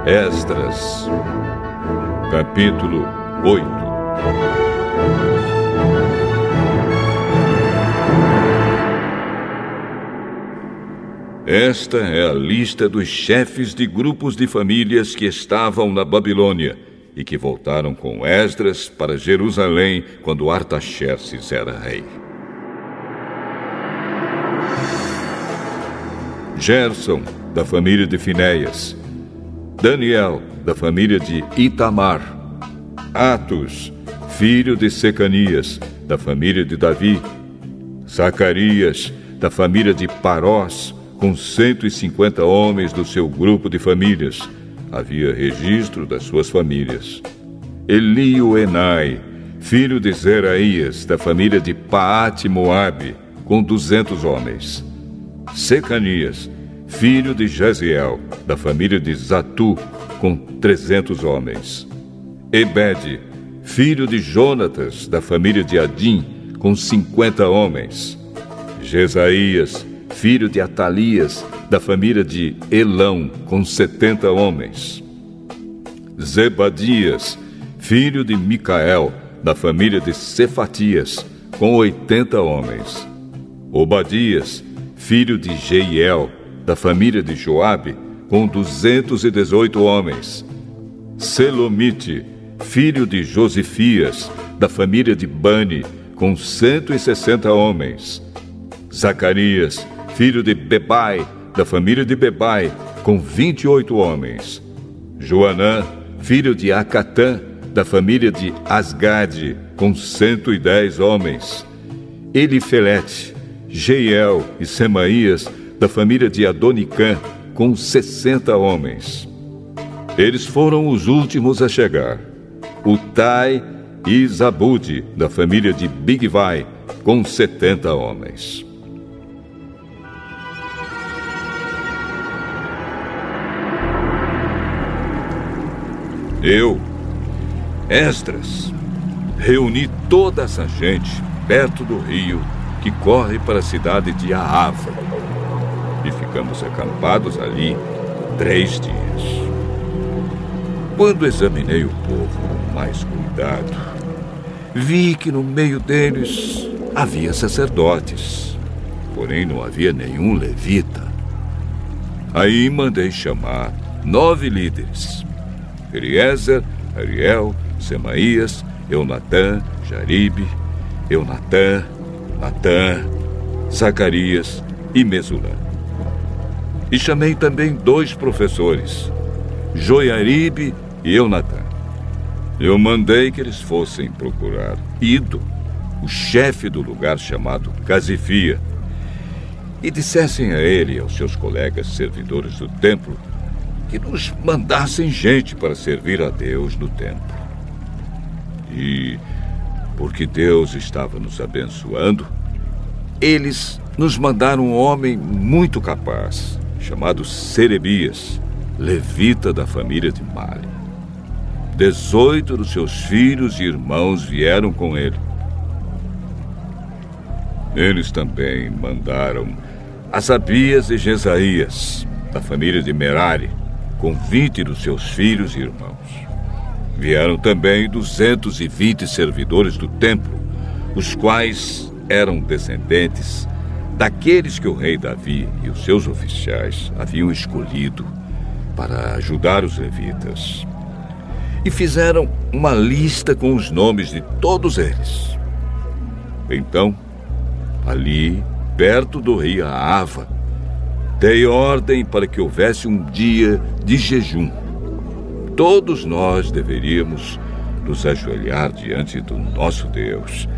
Esdras, capítulo 8. Esta é a lista dos chefes de grupos de famílias que estavam na Babilônia e que voltaram com Esdras para Jerusalém quando Artaxerxes era rei. Gerson, da família de Finéias. Daniel, da família de Itamar. Atos, filho de Secanias, da família de Davi. Zacarias, da família de Parós, com 150 homens do seu grupo de famílias. Havia registro das suas famílias. Elioenai, filho de Zeraías, da família de Paate-Moabe, com 200 homens. Secanias, filho de Jaziel, da família de Zatu, com 300 homens. Ebede, filho de Jonatas, da família de Adim, com 50 homens. Jesaías, filho de Atalias, da família de Elão, com 70 homens. Zebadias, filho de Micael, da família de Cefatias, com 80 homens. Obadias, filho de Jeiel, da família de Joabe, com 218 homens. Selomite, filho de Josifias, da família de Bani, com 160 homens. Zacarias, filho de Bebai, da família de Bebai, com 28 homens. Joanã, filho de Acatã, da família de Asgade, com 110 homens. Elifelete, Jeiel e Semaías, da família de Adonicã, com 60 homens. Eles foram os últimos a chegar. Utai e Zabude, da família de Bigvai, com 70 homens. Eu, Esdras, reuni toda essa gente perto do rio que corre para a cidade de Ahava. E ficamos acampados ali 3 dias. Quando examinei o povo com mais cuidado, vi que no meio deles havia sacerdotes, porém não havia nenhum levita, Aí mandei chamar 9 líderes: Eliezer, Ariel, Semaías, Eunatã, Jaribe, Eunatã, Natã, Zacarias e Mesulã. E chamei também 2 professores, Joiaribe e Eunatã. Eu mandei que eles fossem procurar Ido, o chefe do lugar chamado Casifia, e dissessem a ele e aos seus colegas servidores do templo que nos mandassem gente para servir a Deus no templo. E, porque Deus estava nos abençoando, eles nos mandaram um homem muito capaz, chamado Serebias, levita da família de Mali. 18 dos seus filhos e irmãos vieram com ele. Eles também mandaram Asabias e Jesaías, da família de Merari, com 20 dos seus filhos e irmãos. Vieram também 220 servidores do templo, os quais eram descendentes daqueles que o rei Davi e os seus oficiais haviam escolhido para ajudar os levitas. E fizeram uma lista com os nomes de todos eles. Então, ali, perto do rio Ahava, dei ordem para que houvesse um dia de jejum. Todos nós deveríamos nos ajoelhar diante do nosso Deus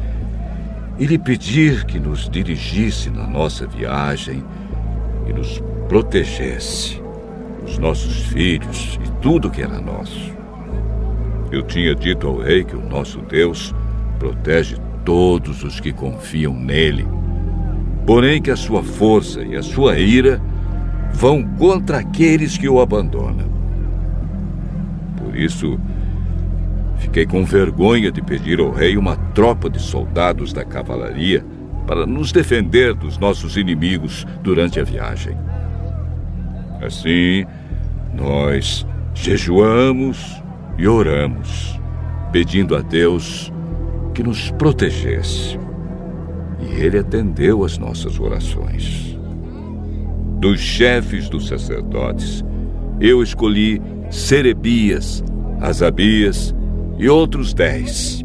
e lhe pedir que nos dirigisse na nossa viagem e nos protegesse, os nossos filhos e tudo que era nosso. Eu tinha dito ao rei que o nosso Deus protege todos os que confiam nele, porém que a sua força e a sua ira vão contra aqueles que o abandonam. Por isso, fiquei com vergonha de pedir ao rei uma tropa de soldados da cavalaria para nos defender dos nossos inimigos durante a viagem. Assim, nós jejuamos e oramos, pedindo a Deus que nos protegesse. E ele atendeu às nossas orações. Dos chefes dos sacerdotes, eu escolhi Serebias, Asabias e outros 10.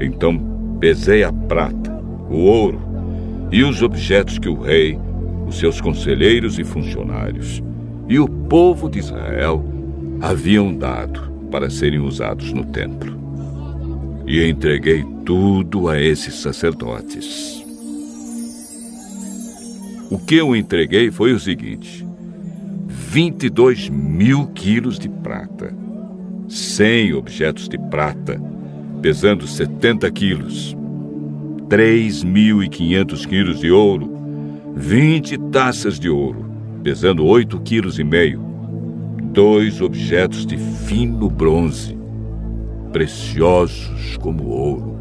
Então pesei a prata, o ouro e os objetos que o rei, os seus conselheiros e funcionários e o povo de Israel haviam dado para serem usados no templo. E entreguei tudo a esses sacerdotes. O que eu entreguei foi o seguinte: 22.000 quilos de prata, 100 objetos de prata, pesando 70 quilos, 3.500 quilos de ouro, 20 taças de ouro, pesando 8,5 quilos, 2 objetos de fino bronze, preciosos como ouro.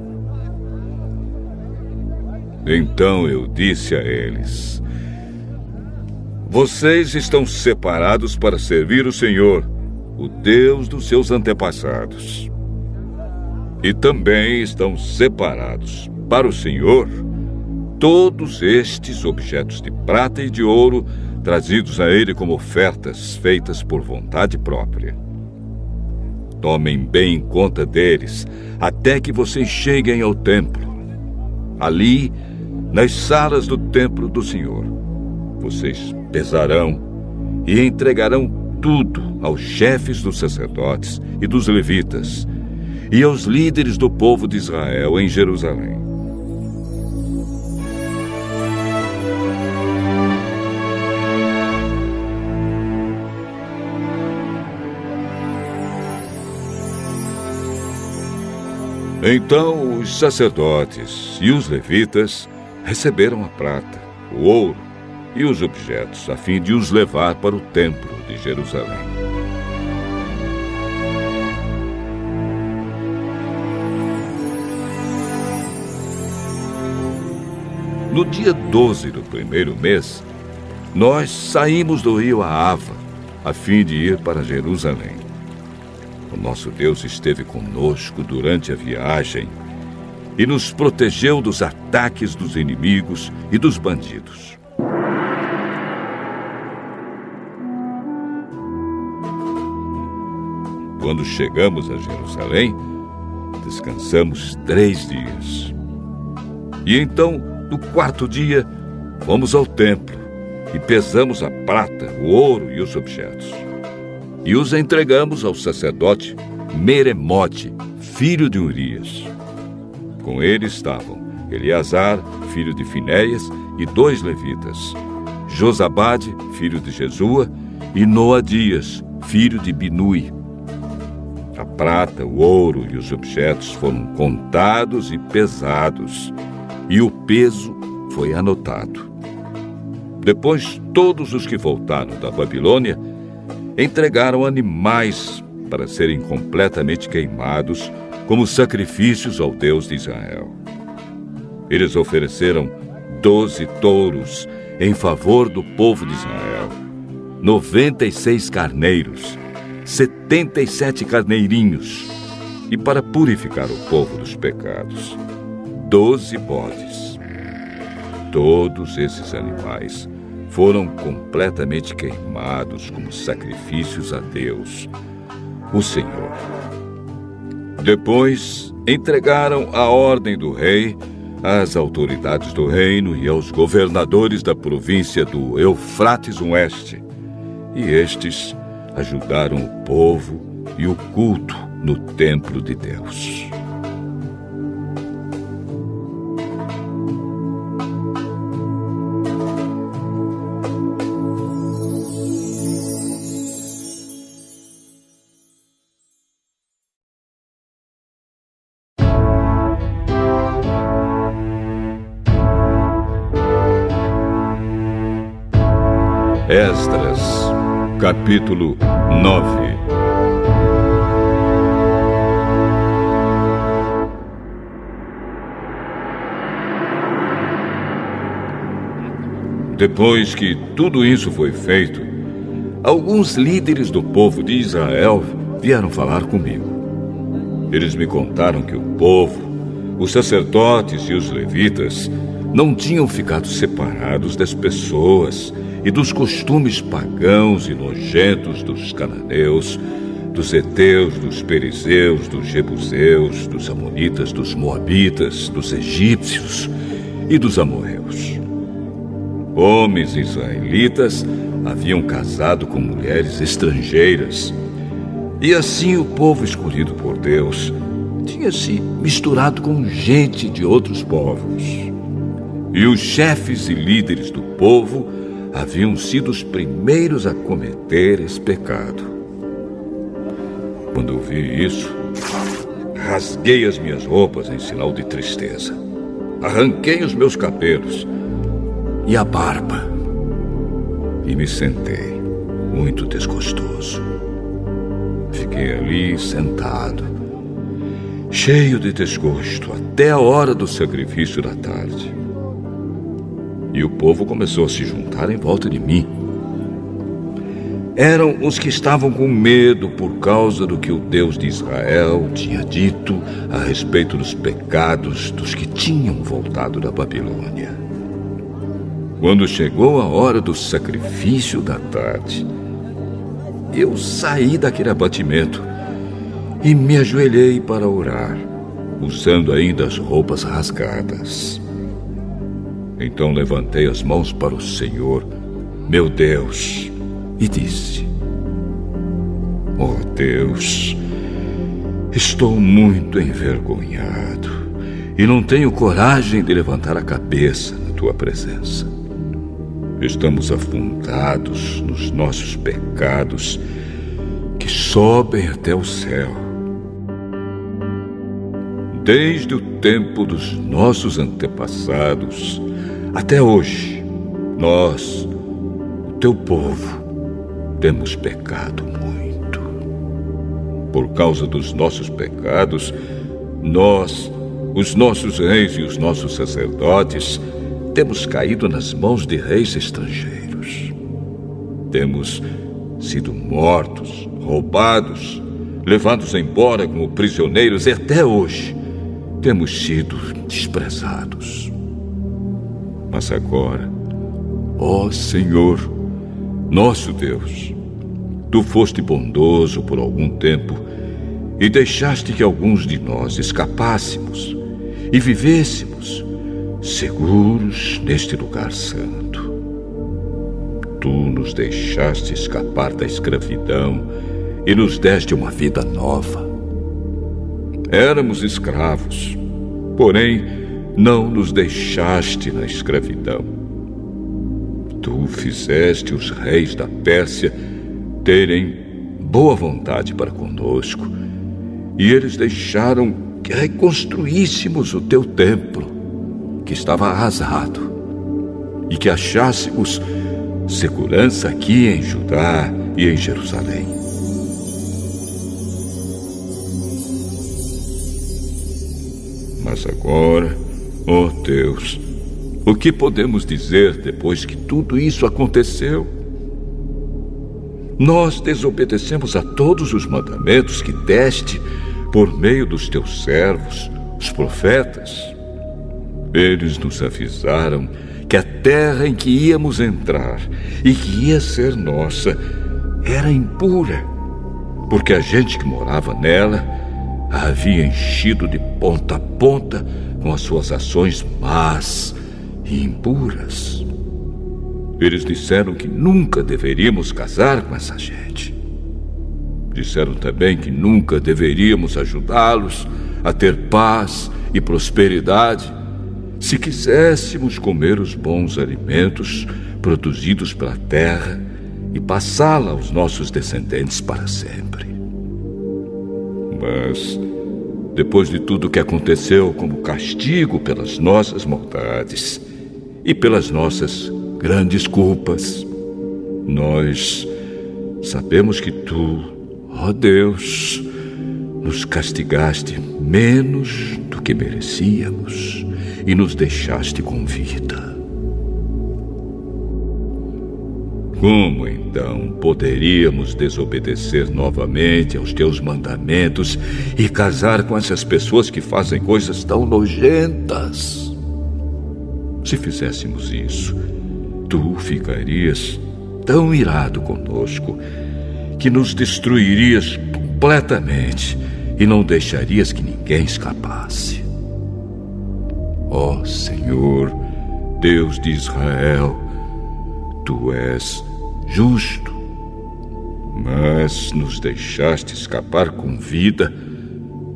Então eu disse a eles: vocês estão separados para servir o Senhor, o Deus dos seus antepassados. E também estão separados para o Senhor todos estes objetos de prata e de ouro trazidos a ele como ofertas feitas por vontade própria. Tomem bem conta deles até que vocês cheguem ao templo. Ali, nas salas do templo do Senhor, vocês pesarão e entregarão tudo aos chefes dos sacerdotes e dos levitas e aos líderes do povo de Israel em Jerusalém. Então os sacerdotes e os levitas receberam a prata, o ouro e os objetos, a fim de os levar para o templo de Jerusalém. No dia 12 do primeiro mês, nós saímos do rio Ahava, a fim de ir para Jerusalém. O nosso Deus esteve conosco durante a viagem e nos protegeu dos ataques dos inimigos e dos bandidos. quando chegamos a Jerusalém, descansamos 3 dias. E então, no 4º dia, fomos ao templo e pesamos a prata, o ouro e os objetos. E os entregamos ao sacerdote Meremote, filho de Urias. Com ele estavam Eleazar, filho de Finéias, e 2 levitas, Josabade, filho de Jesua, e Noadias, filho de Binui. A prata, o ouro e os objetos foram contados e pesados, e o peso foi anotado. Depois, todos os que voltaram da Babilônia entregaram animais para serem completamente queimados como sacrifícios ao Deus de Israel. Eles ofereceram 12 touros em favor do povo de Israel, 96 carneiros, 77 carneirinhos, e para purificar o povo dos pecados, 12 bodes. Todos esses animais foram completamente queimados como sacrifícios a Deus, o Senhor. Depois, entregaram a ordem do rei às autoridades do reino e aos governadores da província do Eufrates Oeste, e estes ajudaram o povo e o culto no templo de Deus. Esdras, capítulo 9. Depois que tudo isso foi feito, alguns líderes do povo de Israel vieram falar comigo. Eles me contaram que o povo, os sacerdotes e os levitas não tinham ficado separados das pessoas e dos costumes pagãos e nojentos dos cananeus, dos heteus, dos perizeus, dos jebuseus, dos amonitas, dos moabitas, dos egípcios e dos amorreus. Homens israelitas haviam casado com mulheres estrangeiras, e assim o povo escolhido por Deus tinha se misturado com gente de outros povos. E os chefes e líderes do povo haviam sido os primeiros a cometer esse pecado. Quando eu vi isso, rasguei as minhas roupas em sinal de tristeza. Arranquei os meus cabelos e a barba e me sentei, muito desgostoso. Fiquei ali sentado, cheio de desgosto, até a hora do sacrifício da tarde. E o povo começou a se juntar em volta de mim. Eram os que estavam com medo por causa do que o Deus de Israel tinha dito a respeito dos pecados dos que tinham voltado da Babilônia. Quando chegou a hora do sacrifício da tarde, eu saí daquele abatimento e me ajoelhei para orar, usando ainda as roupas rasgadas. Então levantei as mãos para o Senhor, meu Deus, e disse: Oh Deus, estou muito envergonhado e não tenho coragem de levantar a cabeça na tua presença. Estamos afundados nos nossos pecados que sobem até o céu. Desde o tempo dos nossos antepassados até hoje, nós, o teu povo, temos pecado muito. Por causa dos nossos pecados, nós, os nossos reis e os nossos sacerdotes, temos caído nas mãos de reis estrangeiros. Temos sido mortos, roubados, levados embora como prisioneiros e até hoje temos sido desprezados. Mas agora, ó Senhor, nosso Deus, tu foste bondoso por algum tempo e deixaste que alguns de nós escapássemos e vivêssemos seguros neste lugar santo. Tu nos deixaste escapar da escravidão e nos deste uma vida nova. Éramos escravos, porém não nos deixaste na escravidão. Tu fizeste os reis da Pérsia terem boa vontade para conosco, e eles deixaram que reconstruíssemos o teu templo, que estava arrasado, e que achássemos segurança aqui em Judá e em Jerusalém. Mas agora, ó Deus, o que podemos dizer depois que tudo isso aconteceu? Nós desobedecemos a todos os mandamentos que deste por meio dos teus servos, os profetas. Eles nos avisaram que a terra em que íamos entrar e que ia ser nossa era impura, porque a gente que morava nela a havia enchido de ponta a ponta com as suas ações más e impuras. Eles disseram que nunca deveríamos casar com essa gente. Disseram também que nunca deveríamos ajudá-los a ter paz e prosperidade se quiséssemos comer os bons alimentos produzidos pela terra e passá-la aos nossos descendentes para sempre. Mas, depois de tudo o que aconteceu como castigo pelas nossas maldades e pelas nossas grandes culpas, nós sabemos que tu, ó Deus, nos castigaste menos do que merecíamos e nos deixaste com vida. Como então poderíamos desobedecer novamente aos teus mandamentos e casar com essas pessoas que fazem coisas tão nojentas? Se fizéssemos isso, tu ficarias tão irado conosco que nos destruirias completamente e não deixarias que ninguém escapasse. Ó Senhor, Deus de Israel, tu és justo, mas nos deixaste escapar com vida,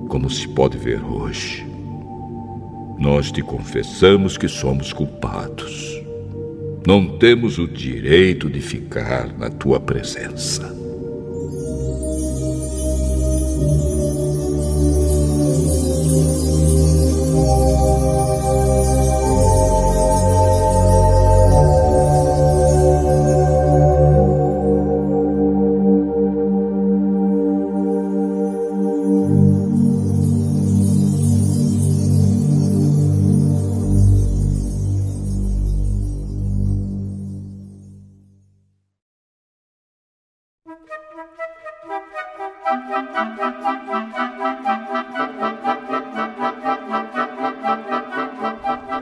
como se pode ver hoje. Nós te confessamos que somos culpados. Não temos o direito de ficar na tua presença.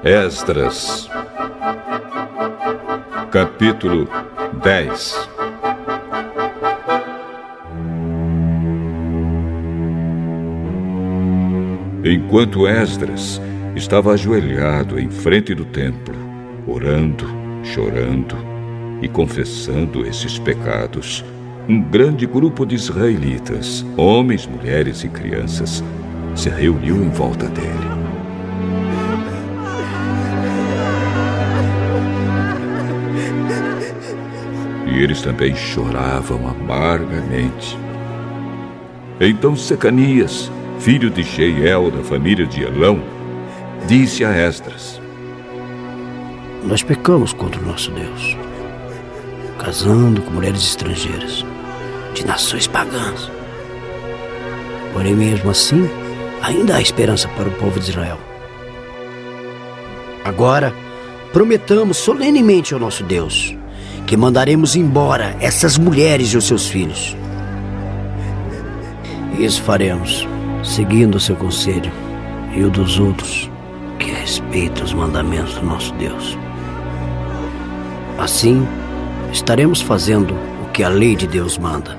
Esdras, capítulo 10. Enquanto Esdras estava ajoelhado em frente do templo, orando, chorando e confessando esses pecados, um grande grupo de israelitas, homens, mulheres e crianças, se reuniu em volta dele. E eles também choravam amargamente. Então Secanias, filho de Jeiel, da família de Elão, disse a Esdras: Nós pecamos contra o nosso Deus, casando com mulheres estrangeiras, de nações pagãs. Porém, mesmo assim, ainda há esperança para o povo de Israel. Agora, prometamos solenemente ao nosso Deus que mandaremos embora essas mulheres e os seus filhos. Isso faremos, seguindo o seu conselho e o dos outros que respeitam os mandamentos do nosso Deus. Assim, estaremos fazendo o que a lei de Deus manda.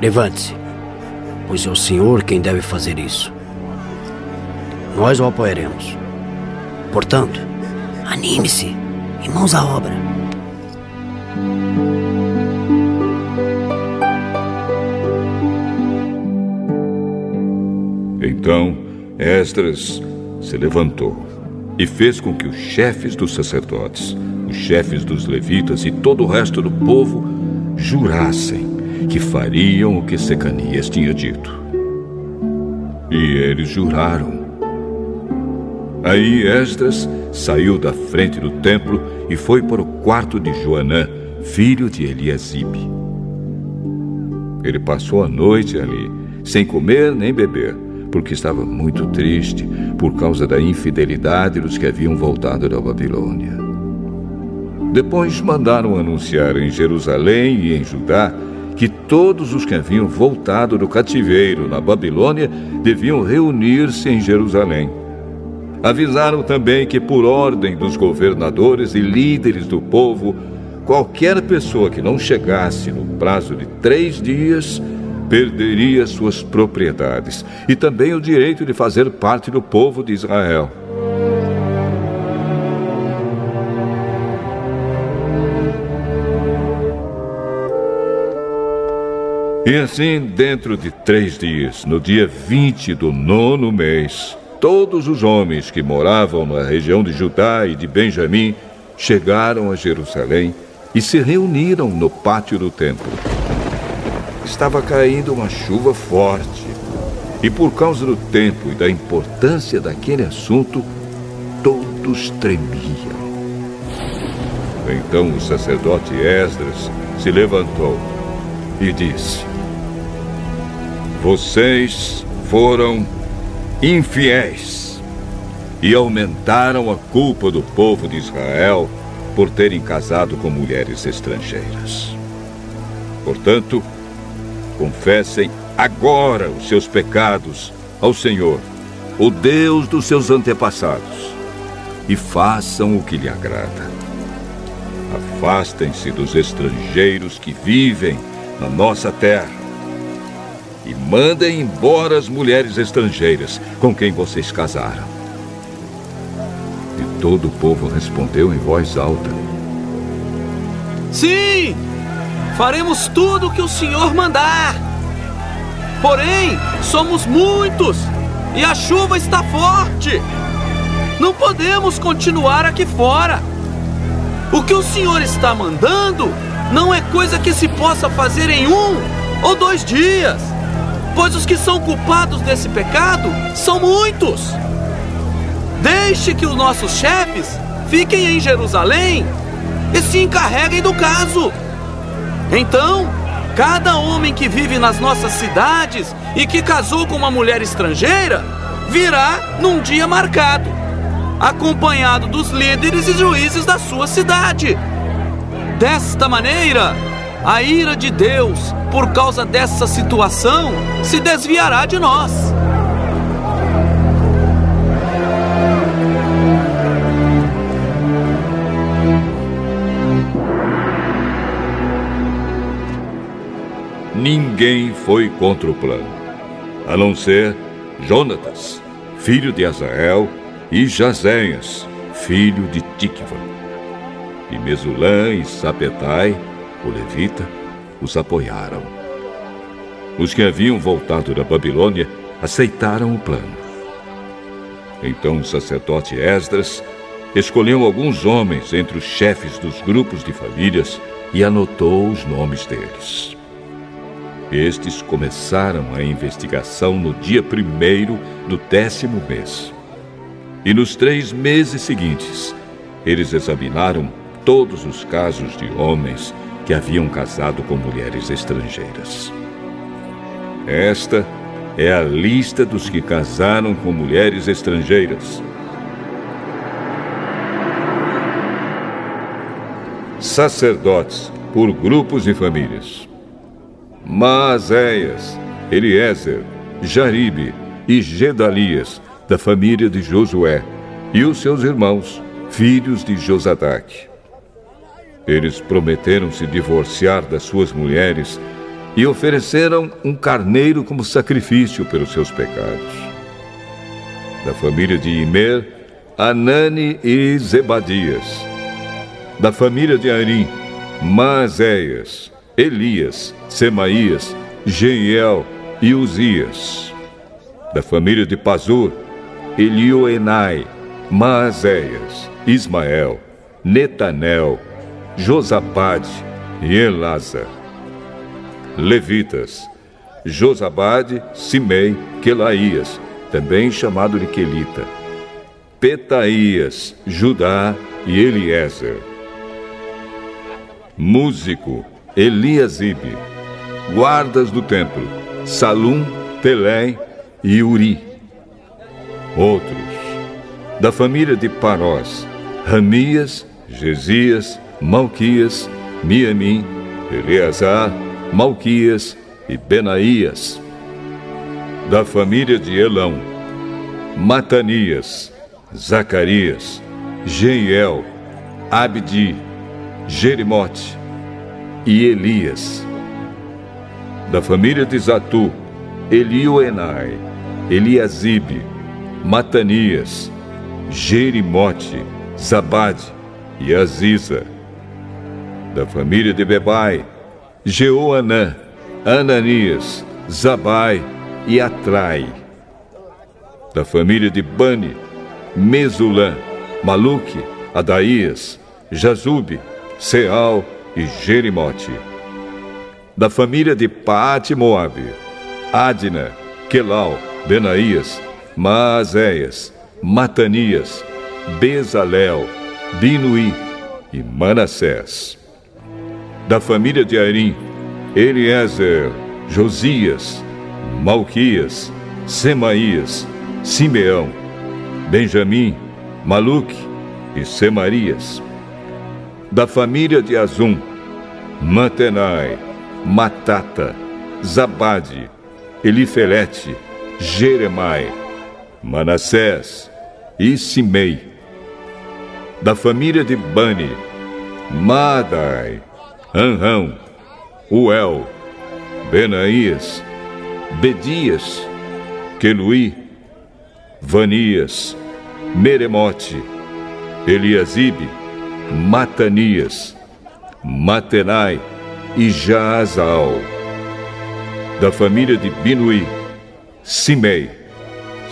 Levante-se pois é o Senhor quem deve fazer isso. Nós o apoiaremos. Portanto, anime-se e mãos à obra. Então Esdras se levantou e fez com que os chefes dos sacerdotes, os chefes dos levitas e todo o resto do povo jurassem que fariam o que Secanias tinha dito. E eles juraram. Aí Esdras saiu da frente do templo e foi para o quarto de Joanã, filho de Eliasibe. Ele passou a noite ali, sem comer nem beber, porque estava muito triste por causa da infidelidade dos que haviam voltado da Babilônia. Depois mandaram anunciar em Jerusalém e em Judá que todos os que haviam voltado do cativeiro na Babilônia deviam reunir-se em Jerusalém. Avisaram também que, por ordem dos governadores e líderes do povo, qualquer pessoa que não chegasse no prazo de 3 dias perderia suas propriedades e também o direito de fazer parte do povo de Israel. E assim, dentro de 3 dias, no dia 20 do 9º mês, todos os homens que moravam na região de Judá e de Benjamim chegaram a Jerusalém e se reuniram no pátio do templo. Estava caindo uma chuva forte e, por causa do tempo e da importância daquele assunto, todos tremiam. Então o sacerdote Esdras se levantou e disse: Vocês foram infiéis e aumentaram a culpa do povo de Israel por terem casado com mulheres estrangeiras. Portanto, confessem agora os seus pecados ao Senhor, o Deus dos seus antepassados, e façam o que lhe agrada. Afastem-se dos estrangeiros que vivem na nossa terra e mandem embora as mulheres estrangeiras com quem vocês casaram. E todo o povo respondeu em voz alta: Sim! Faremos tudo o que o Senhor mandar. Porém, somos muitos e a chuva está forte. Não podemos continuar aqui fora. O que o Senhor está mandando não é coisa que se possa fazer em 1 ou 2 dias, pois os que são culpados desse pecado são muitos. Deixe que os nossos chefes fiquem em Jerusalém e se encarreguem do caso. Então, cada homem que vive nas nossas cidades e que casou com uma mulher estrangeira virá num dia marcado, acompanhado dos líderes e juízes da sua cidade. Desta maneira, a ira de Deus, por causa dessa situação, se desviará de nós. Ninguém foi contra o plano, a não ser Jonatas, filho de Azael, e Jazéias, filho de Tikva. E Mesulã e Sabetai, o levita, os apoiaram. Os que haviam voltado da Babilônia aceitaram o plano. Então o sacerdote Esdras escolheu alguns homens entre os chefes dos grupos de famílias e anotou os nomes deles. Estes começaram a investigação no dia 1º do 10º mês. E nos 3 meses seguintes, eles examinaram todos os casos de homens que haviam casado com mulheres estrangeiras. Esta é a lista dos que casaram com mulheres estrangeiras. Sacerdotes por grupos e famílias: Maazéias, Eliezer, Jaribe e Gedalias, da família de Josué, e os seus irmãos, filhos de Josadaque. Eles prometeram se divorciar das suas mulheres e ofereceram um carneiro como sacrifício pelos seus pecados. Da família de Imer, Anani e Zebadias. Da família de Arim, Maazéias, Elias, Semaías, Jeiel e Uzias. Da família de Pazur, Elioenai, Maazéias, Ismael, Netanel, Josabade e Elasa. Levitas, Josabade, Simei, Quelaías, também chamado de Quelita, Petaías, Judá e Eliezer. Músico, Eliasibe. Guardas do templo, Salum, Telém e Uri. Outros, da família de Parós, Ramias, Gesias, Malquias, Miamim, Eleazar, Malquias e Benaías. Da família de Elão, Matanias, Zacarias, Jeiel, Abdi, Jerimote e Elias. Da família de Zatu, Elioenai, Eliasibe, Matanias, Jerimote, Zabade e Aziza. Da família de Bebai, Jeoanã, Ananias, Zabai e Atrai. Da família de Bani, Mesulã, Maluque, Adaías, Jazube, Seal e Jerimote. Da família de Paate Moabe, Adna, Quelau, Benaías, Maazéias, Matanias, Bezalel, Binuí e Manassés. Da família de Arim, Eliezer, Josias, Malquias, Semaías, Simeão, Benjamim, Maluque e Semarias. Da família de Azum, Mantenai, Matata, Zabade, Elifelete, Jeremai, Manassés e Simei. Da família de Bani, Maadai, Anrão, Uel, Benaías, Bedias, Queluí, Vanias, Meremote, Eliasibe, Matanias, Matenai e Jaazal. Da família de Binuí, Simei,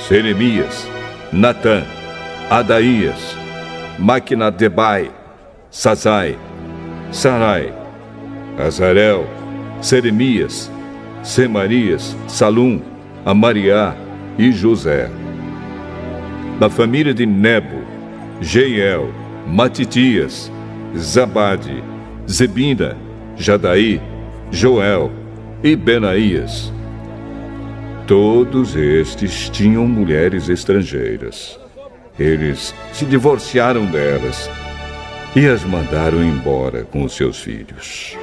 Seremias, Natã, Adaías, Maquinadebai, Sazai, Sarai, Azarel, Seremias, Semarias, Salum, Amariá e José. Da família de Nebo, Jeiel, Matitias, Zabade, Zebina, Jadaí, Joel e Benaías. Todos estes tinham mulheres estrangeiras. Eles se divorciaram delas e as mandaram embora com os seus filhos.